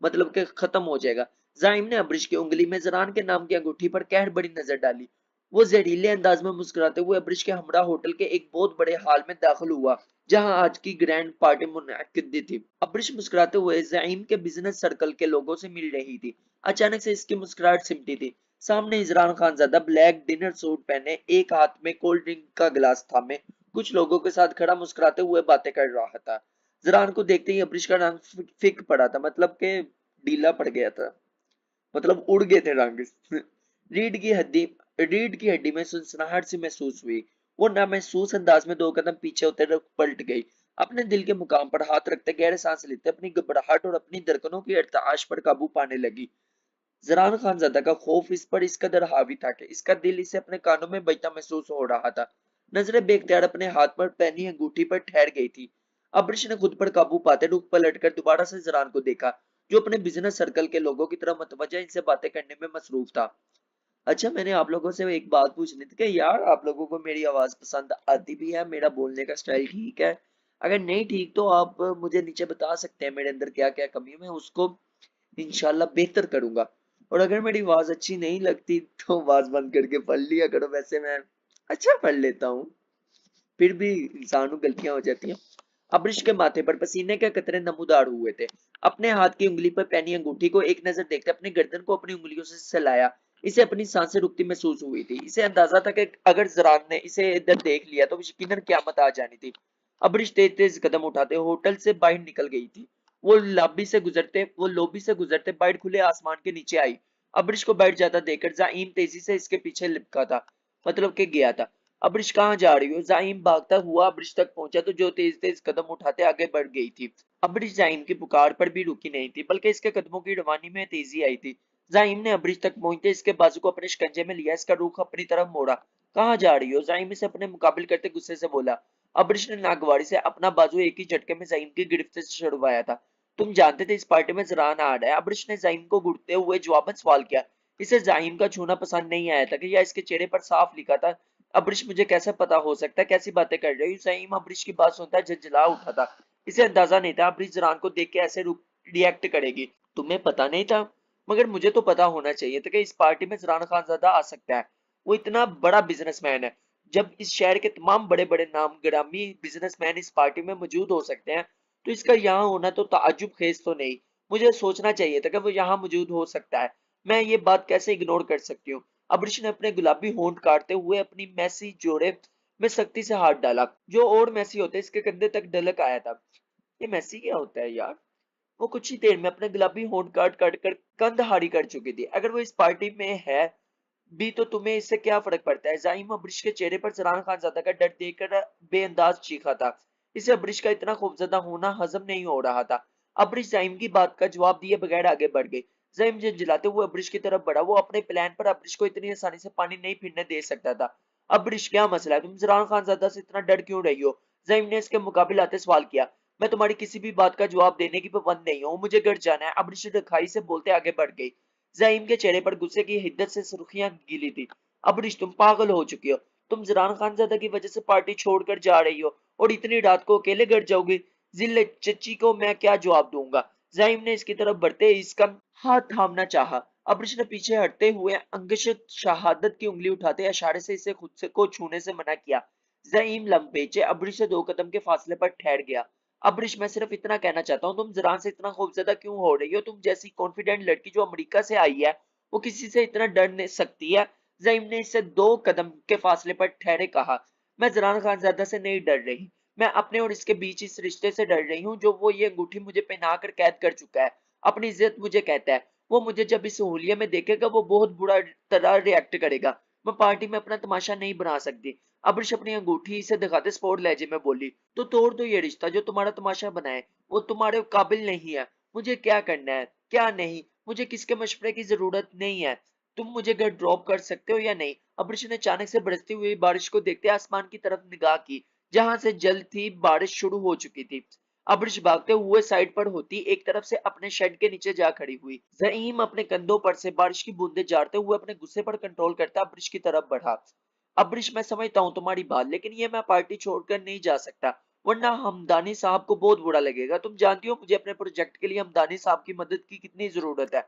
मतलब कि खत्म हो जाएगा। जाइम ने अब्रिश की उंगली में जरान के नाम की अंगूठी पर कहर बड़ी नजर डाली। वो जहरीले अंदाज में मुस्कुराते हुए अब्रिश के हमरा होटल के एक बहुत बड़े हाल में दाखिल हुआ, जहां आज की ग्रैंड पार्टी मुनअक्किद थी। अब्रिश मुस्कुराते हुए जाइम के बिजनेस सर्कल के लोगों से मिल रही थी। अचानक से इसकी मुस्कुराहट सिमटी थी। सामने इजरान खानजादा ब्लैक डिनर सूट पहने, एक हाथ में कोल्ड ड्रिंक का गिलास थामे, कुछ लोगों के साथ खड़ा मुस्कुराते हुए बातें कर रहा था। जरान को देखते ही अब्रिश का रंग फिक पड़ा था, मतलब के ढीला पड़ गया था, मतलब उड़ गए थे रंग। रीढ़ की हड्डी रीढ़ की हड्डी में सनसनाहट सी महसूस हुई। वो ना महसूस अंदाज में दो कदम पीछे होते पलट गई। अपने दिल के मुकाम पर हाथ रखते गहरे सांस लेते अपनी घबराहट और अपनी धड़कनों की अरताश पर काबू पाने लगी। जरान खानजादा का खौफ इस पर इस कदर हावी था कि इसका दिल इसे अपने कानों में बजता महसूस हो रहा था। नजरें बेख्तियार अपने हाथ पर पहनी अंगूठी पर ठहर गई थी। अब्रिश ने खुद पर काबू पाते रुख पलट कर दोबारा से जरान को देखा, जो अपने बिजनेस सर्कल के लोगों की तरह मतवजह इनसे बातें करने में मसरूफ था। अच्छा, मैंने आप लोगों से एक बात पूछनी थी कि यार आप लोगों को मेरी आवाज पसंद आती भी है, मेरा बोलने का स्टाइल ठीक है? अगर नहीं ठीक तो आप मुझे नीचे बता सकते हैं मेरे अंदर क्या क्या कमी है, मैं उसको इंशाल्लाह बेहतर करूंगा। और अगर मेरी आवाज अच्छी नहीं लगती तो आवाज बंद करके पढ़ लिया करो, वैसे मैं अच्छा पढ़ लेता हूँ, फिर भी इंसान को गलतियां हो जाती हैं। अब्रिश के माथे पर पसीने के कतरे नमूदार हुए थे। अपने हाथ की उंगली पर पहनी अंगूठी को एक नजर देखते अपनी गर्दन को अपनी उंगलियों से सहलाया। इसे अपनी सांसें रुकती महसूस हुई थी। इसे अंदाजा था कि अगर जरान ने इसे इधर देख लिया तो यकीनन क़यामत आ जानी थी। अब्रिश तेज तेज कदम उठाते होटल से बाहर निकल गई थी। वो लॉबी से गुजरते बाहर खुले आसमान के नीचे आई। अब्रिश को बैठ जाता देखकर जाइम तेजी से इसके पीछे लिपका था, मतलब के गया था। अब्रिश कहाँ जा रही हो? जाइम भागता हुआ अब्रिश तक पहुंचा तो जो तेज तेज कदम उठाते आगे बढ़ गई थी। अब्रिश जाइम की पुकार पर भी रुकी नहीं थी, बल्कि इसके कदमों की रवानी में तेजी आई थी। जाइम ने अब्रिश तक पहुंचते इसके बाजू को अपने शिकंजे में लिया, इसका रुख अपनी तरफ मोड़ा। कहाँ जा रही हो? जाइम इसे अपने मुकाबिल करते गुस्से से बोला। अब्रिश ने नागवारी से अपना बाजू एक ही झटके में जाइम की गिरफ्त से छुड़वाया था। तुम जानते थे इस पार्टी में जरान आ रहा है? अब्रिश ने जाइम को घुटते हुए जवाबन सवाल किया। इसे जाहिम का छूना पसंद नहीं आया था कि या इसके चेहरे पर साफ लिखा था, अब्रिश मुझे कैसे पता हो सकता है कैसी बातें कर रही हो? जाहिम अब्रिश की बात सुनता झंझला उठा था। इसे अंदाजा नहीं था अब्रिश जरान को देख के ऐसे रिएक्ट करेगी। तुम्हें पता नहीं था? मगर मुझे तो पता होना चाहिए था कि इस पार्टी में जरान खानजादा आ सकता है। वो इतना बड़ा बिजनेसमैन है। जब इस शहर के तमाम बड़े बड़े नाम ग्रामी बिजनेसमैन इस पार्टी में मौजूद हो सकते हैं, तो इसका यहाँ होना तो ताज्जुब खेज तो नहीं। मुझे सोचना चाहिए था कि वो यहाँ मौजूद हो सकता है। मैं ये बात कैसे इग्नोर कर सकती हूँ? अब्रिश ने अपने गुलाबी होंठ काटते हुए अपनी मैसी जोड़े में सख्ती से हाथ डाला, जो और मैसी होते इसके कंधे तक ढलक आया था। ये मैसी क्या होता है यार? वो कुछ ही देर में अपने गुलाबी होंठ काट काट कर कंध हारी कर चुकी थी। अगर वो इस पार्टी में है भी तो तुम्हें इससे क्या फर्क पड़ता है? जाहिम अब्रिश के चेहरे पर जरान खानजादा का डर देखकर बेअंदाज चीखा था। इसे अब्रिश का इतना खौफजदा होना हजम नहीं हो रहा था। अब्रिश जाहिम की बात का जवाब दिए बगैर आगे बढ़ गई। जाहिम झंझलाते हुए अब्रिश की तरफ बढ़ा। वो अपने प्लान पर अब्रिश को इतनी आसानी से पानी नहीं फिरने दे सकता था। अब्रिश, क्या मसला है? तुम जरान खानजादा से इतना डर क्यों रही हो? जाहिम ने इसके मुकाबिल आते सवाल किया। मैं तुम्हारी किसी भी बात का जवाब देने की पाबंद नहीं हूँ, मुझे घर जाना है। अब्रिश रखाई से बोलते आगे बढ़ गई। जाहिम के चेहरे पर गुस्से की हिद्दत से सुर्खियां गिली थी। अब्रिश, तुम पागल हो चुकी हो। तुम जरान खानजादा की वजह से पार्टी छोड़कर जा रही हो और इतनी रात को अकेले घर जाओगी। जिल्ले चच्ची को मैं क्या जवाब दूंगा? जाहिम ने इसकी तरफ बढ़ते इसका हाथ थामना चाहा, अब्रिश ने पीछे हटते हुए अंगशत शहादत की उंगली उठाते इशारे से इसे खुद से को छूने से मना किया। ज़ईम लंबेचे अब्रिश से 2 कदम के फासले पर ठहर गया। अब्रिश, मैं सिर्फ इतना कहना चाहता हूँ, तुम ज़रान से इतना खौफज़दा क्यों हो रही हो? तुम जैसी कॉन्फिडेंट लड़की जो अमेरिका से आई है, वो किसी से इतना डर नहीं सकती है? ज़ईम ने इससे 2 कदम के फासले पर ठहरे कहा। मैं ज़रान खानज़ादा से नहीं डर रही। मैं अपने और इसके बीच इस रिश्ते से डर रही हूँ जो वो ये अंगूठी मुझे पहना कर कैद कर चुका है। अपनी इज्जत मुझे कहता है। वो मुझे जब इस हुलिया में देखेगा वो बहुत बुरा तरह रिएक्ट करेगा। मैं पार्टी में अपना तमाशा नहीं बना सकती। अब्रिश अपनी अंगूठी इसे दिखाते स्पोर्ट लहजे में बोली, तो तोड़ दो ये रिश्ता जो तुम्हारा तमाशा बनाए। वो तुम्हारे काबिल नहीं है। मुझे क्या करना है, क्या नहीं, मुझे किसके मशवरे की जरूरत नहीं है। तुम मुझे घर ड्रॉप कर सकते हो या नहीं? अब्रिश ने अचानक से बरसती हुई बारिश को देखते आसमान की तरफ निगाह की, जहां से जल्द ही बारिश शुरू हो चुकी थी। अब्रिश भागते हुए साइड पर होती एक तरफ से अपने शेड के नीचे जा खड़ी हुई। ज़ईम अपने कंधों पर से बारिश की बूंदें झाड़ते हुए अपने गुस्से पर कंट्रोल करता अब्रिश की तरफ बढ़ा। अब्रिश, मैं समझता हूँ तुम्हारी बात, लेकिन ये मैं पार्टी छोड़कर नहीं जा सकता, वरना हमदानी साहब को बहुत बुरा लगेगा। तुम जानती हो मुझे अपने प्रोजेक्ट के लिए हमदानी साहब की मदद की कितनी जरूरत है।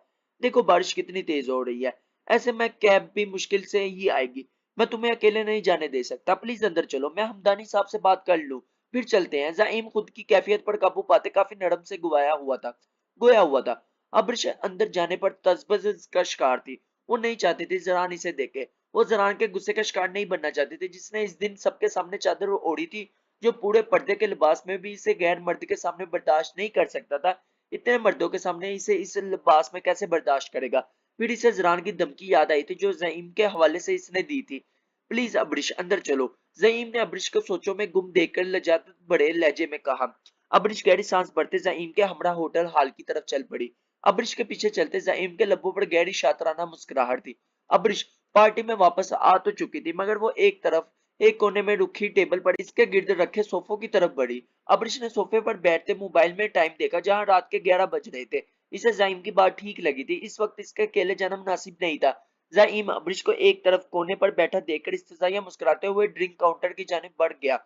देखो बारिश कितनी तेज हो रही है, ऐसे में कैब भी मुश्किल से ही आएगी। मैं तुम्हें अकेले नहीं जाने दे सकता। प्लीज अंदर चलो, मैं हमदानी साहब से बात कर लूं, फिर चलते हैं। ज़ईम खुद की कैफियत पर काबू पाते काफी नरम से गोया हुआ था। अब्रिश अंदर जाने पर तजबज का शिकार थी। वो नहीं चाहती थी जरान इसे देखे। वो जरान के गुस्से का शिकार नहीं बनना चाहती थी, जिसने इस दिन सबके सामने चादर ओढ़ी थी, जो पूरे पर्दे के लिबास में भी इसे गैर मर्द के सामने बर्दाश्त नहीं कर सकता था। इतने मर्दों के सामने इसे इस लिबास में कैसे बर्दाश्त करेगा? फिर इसे जरान की धमकी याद आई थी जो ज़ईम के हवाले से इसने दी थी। प्लीज अब्रिश अंदर चलो। ज़ईम ने अब्रिश को सोचों में गुम देखकर लजात बड़े लहजे में कहा। अब्रिश गहरी सांस भरते ज़ईम के हमरा होटल हॉल की तरफ चल पड़ी। अब्रिश के पीछे चलते ज़ईम के लब्बों पर गहरी शातराना मुस्कुराहट थी। अब्रिश पार्टी में वापस आ तो चुकी थी, मगर वो एक कोने में रुखी टेबल पर इसके गिर्द रखे सोफों की तरफ बढ़ी। अब्रिश ने सोफे पर बैठते मोबाइल में टाइम देखा, जहां रात के 11 बज रहे थे। इसे ज़ईम की बात ठीक लगी थी। इस वक्त इसके अकेले जाना मुनासिब नहीं था। ज़ईम अब्रिश को एक तरफ कोने पर बैठा देखकर इस्तज़ाइया मुस्कुराते हुए ड्रिंक काउंटर की जानिब बढ़ गया।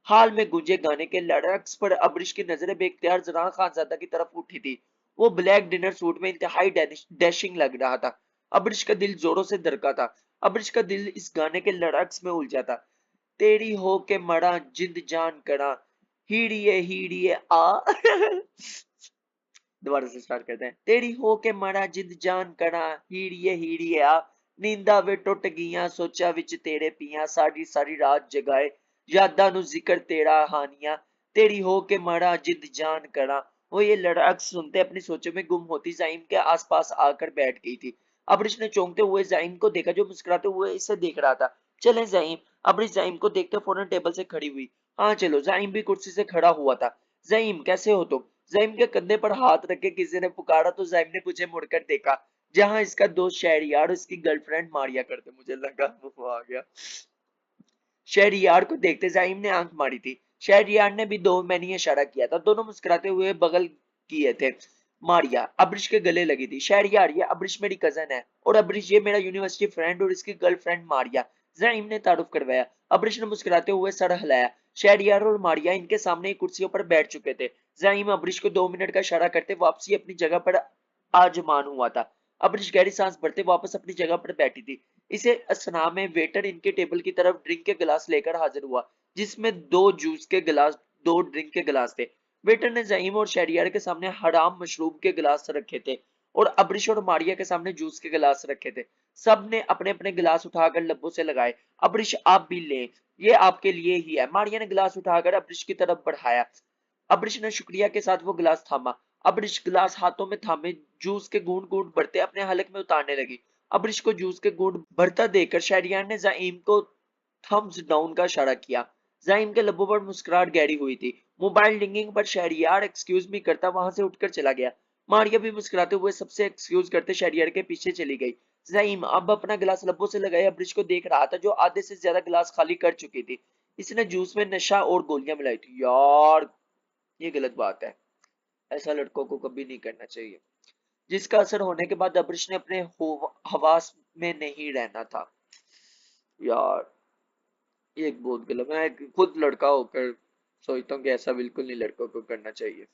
हाल में गूंजे गाने के लिरिक्स पर अब्रिश की नजरें बेख्तियार ज़रान खानज़ादा की तरफ उठी थी। वो ब्लैक डिनर सूट में इंतहाई डैशिंग लग रहा था। अब्रिश का दिल जोरों से धड़का था। अब्रिश का दिल इस गाने के लिरिक्स में उलझा था। तेरी हो के मरा जिंद जान करा, हीड़िए आ दोबारा से स्टार्ट करते हैं। तेरी हो के मरा जिंद जान करा, हीड़िए आ, नींदा वे टुट गईयां सोचा विच तेरे पिया, सारी सारी रात जगाए यादां नु जिक्र तेरा हानियां, तेरी हो के मरा जिंद जान करा। वो ये लड़ाक सुनते अपनी सोचों में गुम होती ज़ईम के आसपास आकर बैठ गई थी। अब्रिश ने चौंकते हुए ज़ईम को देखा, जो मुस्कुराते हुए इसे देख रहा था। चलें ज़ईम। अब्रिश ज़ईम को देखते फौरन टेबल से खड़ी हुई। हाँ चलो। ज़ईम भी कुर्सी से खड़ा हुआ था। ज़ईम कैसे हो तुम? ज़ईम के कंधे पर हाथ रख के किसी ने पुकारा तो ज़ईम ने पीछे मुड़कर देखा, जहां इसका दोस्त शहरियार और उसकी गर्लफ्रेंड मारिया करते। मुझे लगा वो आ गया। शहरियार को देखते ज़ईम ने आंख मारी थी। शहरियार ने भी दो मैंने इशारा किया था। दोनों मुस्कुराते हुए बगल किए थे। मारिया अब्रिश के गले लगी थी। शहरियार, ये अब्रिश मेरी कजन है, और अब्रिश ये मेरा यूनिवर्सिटी फ्रेंड और इसकी गर्लफ्रेंड मारिया। ज़ईम ने तारुफ करवाया। अब्रिश ने मुस्कुराते हुए सर हिलाया। शहरियार और मारिया इनके सामने कुर्सियों पर बैठ चुके थे। ज़ईम अब्रिश को 2 मिनट का इशारा करते वापसी अपनी जगह पर आजमान हुआ था। अब्रिश गहरी सांस भरते वापस अपनी जगह पर बैठी थी। इसे असना में वेटर इनके टेबल की तरफ ड्रिंक के गिलास लेकर हाजिर हुआ, जिसमें दो ड्रिंक के गिलास थे। वेटर ने ज़ईम और शहरियार के सामने हराम मशरूब के गिलास रखे थे, और अब्रिश और मारिया के सामने जूस के गिलास रखे थे। सब ने अपने अपने गिलास उठाकर लब्बों से लगाए। अब्रिश आप भी लें, ये आपके लिए ही है। मारिया ने गिलास उठाकर अब्रिश की तरफ बढ़ाया। अब्रिश ने शुक्रिया के साथ वो गिलास थामा। अब्रिश गिलास हाथों में थामे जूस के घूंट घूंट भरते अपने हलक में उतारने लगी। अब्रिश को जूस के घूंट भरता देखकर शहरियार ने ज़ईम को थम्स डाउन का इशारा किया। ज़ईम के लब्बों पर मुस्कुराहट गहरी हुई थी। मोबाइल रिंगिंग पर शहरियार एक्सक्यूज मी करता वहां से उठकर चला गया। मारिया भी मुस्कुराते हुए सबसे एक्सक्यूज करते शहरियार के पीछे चली गई। ज़ईम अब अपना गिलास लब्बों से लगाए अब्रिश को देख रहा था, जो आधे से ज्यादा गिलास खाली कर चुकी थी। इसने जूस में नशा और गोलियां मिलाई थी। यार ये गलत बात है, ऐसा लड़कों को कभी नहीं करना चाहिए। जिसका असर होने के बाद अब्रिश ने अपने हवास में नहीं रहना था। यार ये एक बहुत गलत, मैं खुद लड़का होकर सोचता हूँ कि ऐसा बिल्कुल नहीं लड़कों को करना चाहिए।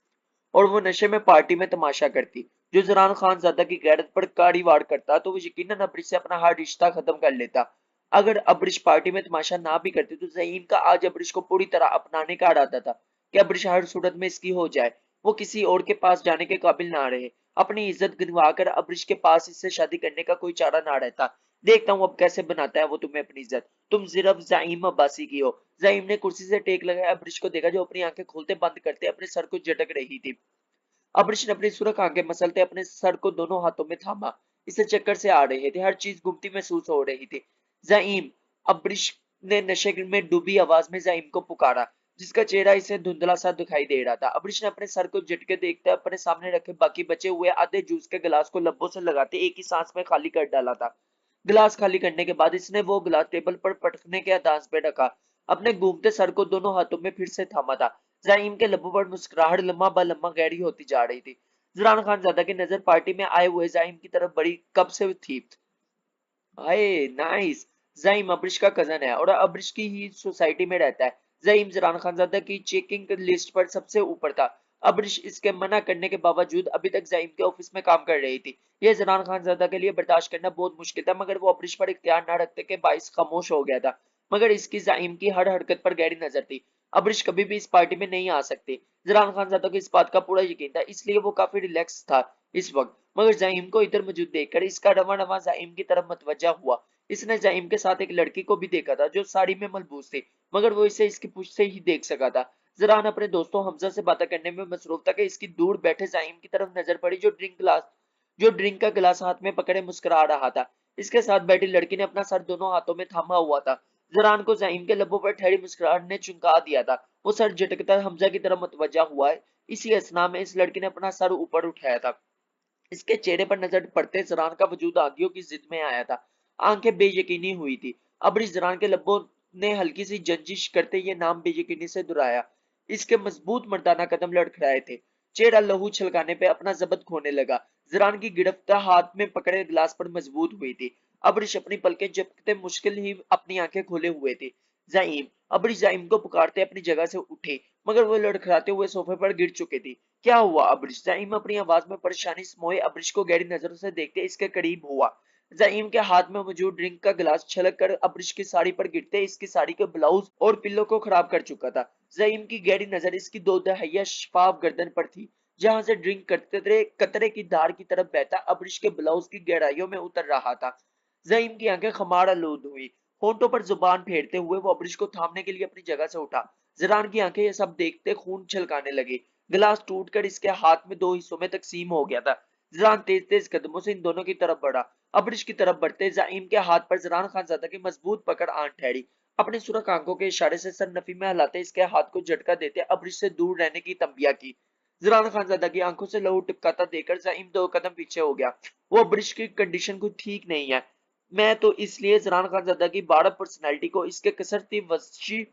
और वो नशे में पार्टी में तमाशा करती। जो जरान खानजादा की गैरत पर काड़ी वार करता तो वो यकीनन अब्रिश से अपना हर रिश्ता खत्म कर लेता। अगर अब्रिश पार्टी में तमाशा ना भी करती तो जहीम का आज अब्रिश को पूरी तरह अपनाने का इरादा था कि अब्रिश हर सूरत में इसकी हो जाए। वो किसी और के पास जाने के काबिल ना रहे। अपनी इज्जत गिनवा कर अब्रिश के पास इससे शादी करने का कोई चारा ना रहता। देखता हूँ अब कैसे बनाता है वो तुम्हें अपनी इज्जत। तुम सिर्फ जाइम अब्बासी की हो। जाइम ने कुर्सी से टेक लगाया अब्रिश को देखा जो अपनी आंखें खोलते बंद करते अपने सर को झटक रही थी। अब्रिश ने अपनी सुरख आंखें मसलते अपने सर को दोनों हाथों में थामा। इसे चक्कर से आ रहे थे, हर चीज घुमती महसूस हो रही थी। जाइम, अब्रिश ने नशे में डूबी आवाज में जाइम को पुकारा, जिसका चेहरा इसे धुंधला सा दिखाई दे रहा था। अब्रिश ने अपने सर को झटके देखते अपने सामने रखे बाकी बचे हुए आधे जूस के गिलास को लब्बों से लगाते एक ही सांस में खाली कर डाला था। गिलास खाली करने के बाद इसने वो गिलास टेबल पर पटकने के अंदाज पे रखा। अपने घूमते सर को दोनों हाथों में फिर से थामा था। जाइम के लब्बों पर मुस्कुराहट लम्हा ब लम्हा गहरी होती जा रही थी। जरान खानजादा की नजर पार्टी में आए हुए जाइम की तरफ बड़ी कब से थी। Hi nice. जाइम अब्रिश का कजन है और अब्रिश की ही सोसाइटी में रहता है। जाइम जरान खानजादा की चेकिंग लिस्ट पर सबसे ऊपर था। अब्रिश इसके मना करने के बावजूद अभी तक जाइम के ऑफिस में काम कर रही थी। यह जरान खानजादा के लिए बर्दाश्त करना बहुत मुश्किल था, मगर वो अब्रिश पर इख्तियार न रखते के बाइस खामोश हो गया था। मगर इसकी जाइम की हर हरकत पर गहरी नजर थी। अब्रिश कभी भी इस पार्टी में नहीं आ सकते। जरान खानजादा को इस बात का पूरा यकीन था, इसलिए वो काफी रिलैक्स था इस वक्त। मगर जाइम को इधर मौजूद देखकर इसका रवा रवा जाइम की तरफ मतवज्जा हुआ। इसने जाइम के साथ एक लड़की को भी देखा था जो साड़ी में मलबूस थी, मगर वो इसे इसकी पूंछ से ही देख सका था। जरान अपने दोस्तों हमजा से बातें करने में मसरूफ था कि इसकी दूर बैठे जाइम की तरफ नजर पड़ी जो ड्रिंक का गिलास हाथ में पकड़े मुस्कुरा रहा था। इसके साथ बैठी लड़की ने अपना सर दोनों हाथों में थामा हुआ था। जरान को जाइम के लबों पर ठहरी मुस्कुराहट ने चुनका दिया था। वो सर झटकता हमजा की तरफ मतवज्जा हुआ है। इसी असना में इस लड़की ने अपना सर ऊपर उठाया था। इसके चेहरे पर नजर पड़ते जरान का वजूद आंधियों की जिद में आया था। आंखें बेयकीनी हुई थी। अब्रिश जरान के लब्बों ने हल्की सी जंजिश करते ये नाम बेयकीनी से दुहराया। इसके मजबूत मर्दाना कदम लड़खड़ाए थे। चेहरा लहू छलकाने पे अपना जबत खोने लगा। जरान की गिरफ्तार हाथ में पकड़े गिलास पर मजबूत हुई थी। अब्रिश अपनी पलकें झपकते मुश्किल ही अपनी आंखें खोले हुए थे। जाइम, अब्रिश जाइम को पुकारते अपनी जगह से उठे, मगर वो लड़खड़ाते हुए सोफे पर गिर चुके थे। क्या हुआ अब्रिश? जाइम अपनी आवाज में परेशानी समोए अब्रिश को गहरी नजरों से देखते इसके करीब हुआ। जाइम के हाथ में मौजूद ड्रिंक का गिलास छलक कर अब्रिश की साड़ी पर गिरते इसकी साड़ी के ब्लाउज और पिल्लो को खराब कर चुका था। जाइम की गहरी नजर इसकी दो दहिया शफाफ गर्दन पर थी, जहां से ड्रिंक कतरे कतरे की धार की तरफ बहता अब्रिश के ब्लाउज की गहराइयों में उतर रहा था। जाइम की आंखें खमार आलूद हुई। होंठों पर जुबान फेरते हुए वो अब्रिश को थामने के लिए अपनी जगह से उठा। जरान की आंखें ये सब देखते खून छलकाने लगे। गिलास टूटकर इसके हाथ में दो हिस्सों में तकसीम हो गया था। जरान तेज तेज कदमों से इन दोनों की तरफ बढ़ा। अब्रिश की तरफ बढ़ते जाइम के हाथ पर जरान खानजादा की मजबूत पकड़ आन ठहरी। अपनी सुरख आंखों के इशारे से सर नफी में हिलाते इसके हाथ को झटका देते अब्रिश से दूर रहने की तंबिया की। जरान खानजादा की आंखों से लहू टिपकाता देखकर जाइम दो कदम पीछे हो गया। वो अब्रिश की कंडीशन कुछ ठीक नहीं है। मैं तो इसलिए जरान खानजादा की बारह पर्सनैलिटी को इसके कसरती वसी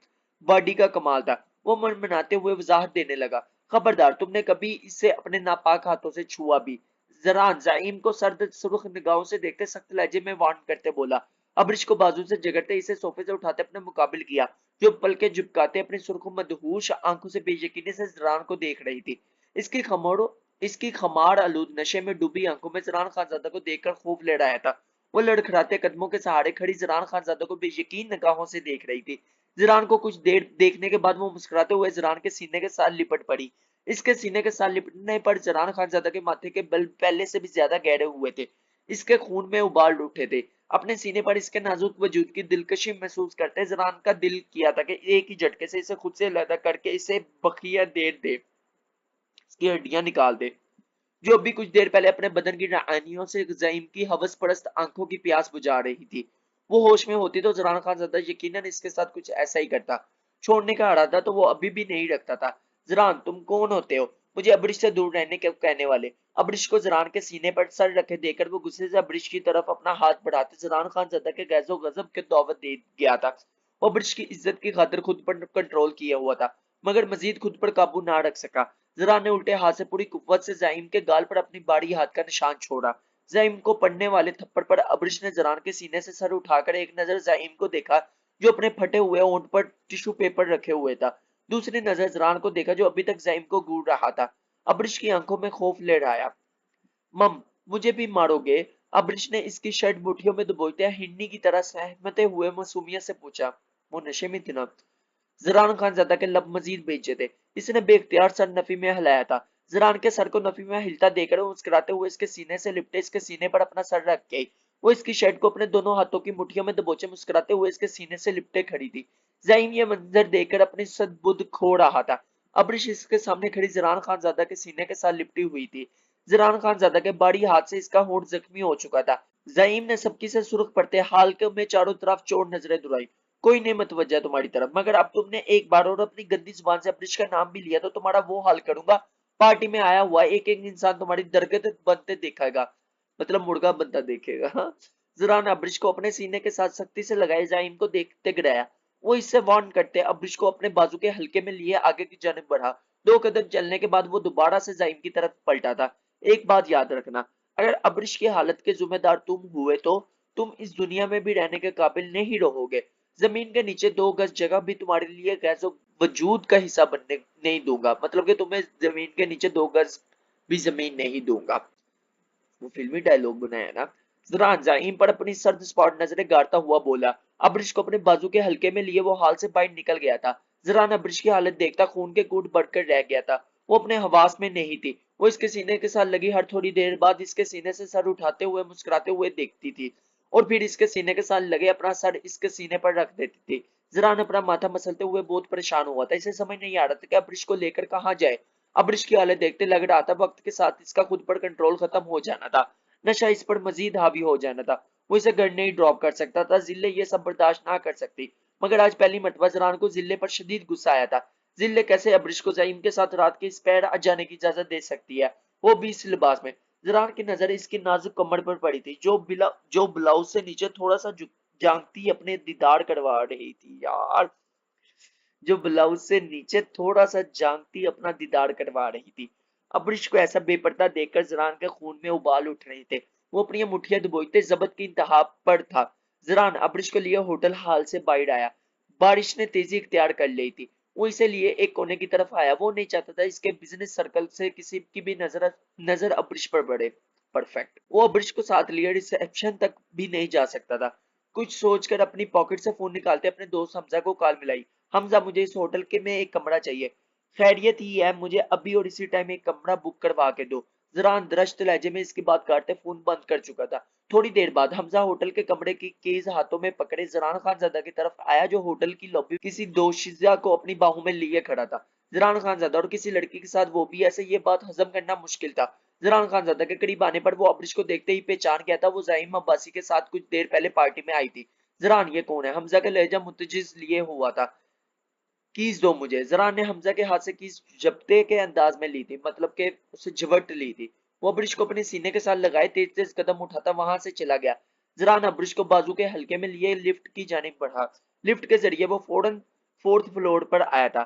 बॉडी का कमाल था। वो मन मनाते हुए वजाहत देने लगा, खबरदार तुमने कभी इसे अपने नापाक हाथों से छुआ भी। जरान जाइम को सर्द सुर्ख निगाहों से देखते सख्त लहजे में वार्न करते बोला। अब्रिश को बाजू से जगड़ते इसे सोफे से उठाते अपने मुकाबिल किया, जो पलके झुपकाते अपनी सुर्ख मदहोश आंखों से बेयकीनी से जरान को देख रही थी। इसकी खमार आलूद नशे में डूबी आंखों में जरान खानजादा को देखकर खूब ले रहा था। वो लड़खड़ाते कदमों के सहारे खड़ी जरान खानजादा को बेयकीन निगाहों से देख रही थी। जरान को कुछ देर देखने के बाद वो मुस्कुराते हुए जरान के सीने के साथ लिपट पड़ी। इसके सीने के साथ लिपटने पर जरान खानजादा के माथे के बल पहले से भी ज्यादा गहरे हुए थे। इसके खून में उबाल उठे थे। अपने सीने पर इसके नाजुक वजूद की दिलकशी महसूस करते जरान का दिल किया था कि एक ही झटके से इसे खुद से अलग करके इसे बखिया दे दे, इसकी हड्डियां निकाल दे, जो अभी कुछ देर पहले अपने बदन की रानियों से जाइम की हवस परस्त आंखों की प्यास बुझा रही थी। वो होश में होती तो जरान खानजादा यकीनन इसके साथ कुछ ऐसा ही करता। छोड़ने का इरादा तो वो अभी भी नहीं रखता था। जरान, तुम कौन होते हो मुझे अब्रिश से दूर रहने के कहने वाले? अब्रिश को जरान के सीने पर सर रखे देकर वो गुस्से से अब्रिश की तरफ अपना हाथ बढ़ाते जरान खानजादा के गैजो गजब के दावत दे गया था। वो अब्रिश की इज्जत की खातिर खुद पर कंट्रोल किया हुआ था, मगर मजीद खुद पर काबू ना रख सका। जरान ने उल्टे हाथ से पूरी कुव्वत से जाइम के गाल पर अपनी बाड़ी हाथ का निशान छोड़ा। जाइम को पड़ने वाले थप्पड़ पर अब्रिश ने जरान के सीने से सर उठाकर एक नजर जाइम को देखा, जो अपने फटे हुए होंठ पर टिश्यू पेपर रखे हुए था। दूसरी नजर जरान को देखा, जो अभी तक जाइम को घूर रहा था। अब्रिश की आंखों में खौफ लहराया। मम, मुझे भी मारोगे? अब्रिश ने इसकी शर्ट मुट्ठियों में दबोचते हिन्नी की तरह सहमते हुए मासूमियत से पूछा। वो नशे में थी ना? जरान खानजादा के लब मजीद बेचे थे। इसने बेख्तियार सर नफी में हिलाया था। जरान के सर को नफी में हिलता देखकर मुस्कुराते हुए इसके सीने से लिपटे इसके सीने पर अपना सर रख के वो इसकी शर्ट को अपने दोनों हाथों की मुट्ठियों में दबोचे मुस्कुराते हुए इसके सीने से लिपटे खड़ी थी। ज़ाइम ये मंजर देखकर अपनी सद्बुद्ध खो रहा था। अब्रिश इसके सामने खड़ी जरान खानजादा के सीने के साथ लिपटी हुई थी। जरान खानजादा के बाड़ी हाथ से इसका होंठ जख्मी हो चुका था। ज़ाइम ने सबकी से सुर्ख पड़ते हाल के में चारों तरफ चोर नजरें दुराई। कोई नहीं मतवज्जा तुम्हारी तरफ, मगर अब तुमने एक बार और अपनी गंदी जुबान से अब्रिश का नाम भी लिया तो तुम्हारा वो हाल करूंगा। पार्टी में आया हुआ एक एक इंसान तुम्हारी दरगत बनते देखेगा, मतलब मुर्गा बनता देखेगा। हाँ? जरा ने अब्रिश को अपने सीने के साथ सख्ती से लगाए जाइम को देखते गिराया। वो इससे वार्न करते अब्रिश को अपने बाजू के हल्के में लिए आगे की जानब बढ़ा। 2 कदम चलने के बाद वो दोबारा से जाइम की तरफ पलटा था। एक बात याद रखना, अगर अब्रिश की हालत के जिम्मेदार तुम हुए तो तुम इस दुनिया में भी रहने के काबिल नहीं रहोगे। जमीन के नीचे 2 गज जगह भी तुम्हारे लिए गैसो वजूद का हिस्सा बनने नहीं दूंगा, मतलब कि तुम्हें जमीन के नीचे 2 गज भी जमीन नहीं दूंगा। वो फिल्मी डायलॉग बनाया ना। जरा जाइम पर अपनी सर्द स्पॉट नजरें गाड़ता हुआ बोला। अब्रिश को अपने बाजू के हल्के में लिए वो हाल से बाहर निकल गया था। जरा अब्रिश की हालत देखता खून के कूट बढ़कर रह गया था। वो अपने हवास में नहीं थी। वो इसके सीने के साथ लगी हर थोड़ी देर बाद इसके सीने से सर उठाते हुए मुस्कुराते हुए देखती थी और फिर इसके सीने के साथ लगे अपना सर इसके सीने पर रख देती थी। जरान अपना माथा मसलते हुए बहुत परेशान हुआ था। इसे समझ नहीं आ रहा था कि अब्रिश को लेकर कहाँ जाए। अब्रिश की हालत देखते लग रहा था वक्त के साथ इसका खुद पर कंट्रोल खत्म हो जाना था। नशा इस पर मजीद हावी हो जाना था। वो इसे घर नहीं ड्रॉप कर सकता था। जिल्ले ये सब बर्दाश्त ना कर सकती। मगर आज पहली मरतबा जरान को जिल्ले पर शदीद गुस्सा आया था। जिल्ले कैसे अब्रिश को जाइम के साथ रात के इस पैर जाने की इजाजत दे सकती है, वो भी इस लिबास में। जरान की नजर इसकी नाजुक कमर पर पड़ी थी जो ब्लाउज से नीचे थोड़ा सा झांकती अपने दीदार करवा रही थी। यार, जो ब्लाउज से नीचे थोड़ा सा झांकती अपना दीदार करवा रही थी। अब्रिश को ऐसा बेपर्दा देखकर जरान के खून में उबाल उठ रहे थे। वो अपनी मुठियां दबोचते जबत की इंतहा पर था। जरान अब्रिश के लिए होटल हाल से बाहर आया। बारिश ने तेजी इख्तियार कर ली थी। वो इसे लिए एक कोने की तरफ आया। वो नहीं चाहता था इसके बिजनेस सर्कल से किसी की भी नजर अब्रिश पर पड़े। परफेक्ट। वो अब्रिश को साथ लिए रिसेप्शन तक भी नहीं जा सकता था। कुछ सोचकर अपनी पॉकेट से फोन निकालते अपने दोस्त हमजा को कॉल मिलाई। हमजा, मुझे इस होटल के में एक कमरा चाहिए। खैरियत ही है, मुझे अभी और इसी टाइम एक कमरा बुक करवा के दो। जरा दरश्त लहजे में इसकी बात काटते फोन बंद कर चुका था। थोड़ी देर बाद हमजा होटल के कमरे की कीज हाथों में पकड़े जरान खानजादा की तरफ आया, जो होटल की लॉबी किसी दोशीजा को अपनी बाहों में लिए खड़ा था। जरान खानजादा और किसी लड़की के साथ, वो भी ऐसे, ये बात हजम करना मुश्किल था। जरान खानजादा के करीब आने पर वो अब्रिश को देखते ही पहचान गया था। वो जाइम अब्बासी के साथ कुछ देर पहले पार्टी में आई थी। जरान, ये कौन है? हमजा का लहजा मुतजिज लिए हुआ था। कीज दो मुझे। जरान ने हमजा के हाथ से कीज जब्ते के अंदाज में ली थी, मतलब के उसे झपट ली थी। वो अब्रिश को अपने सीने के साथ लगाए तेज तेज कदम उठाता वहां से चला गया। जरान अब्रिश को बाजू के हल्के में लिए लिफ्ट की जानिब बढ़ा। लिफ्ट के जरिए वो फौरन 4th फ्लोर पर आया था।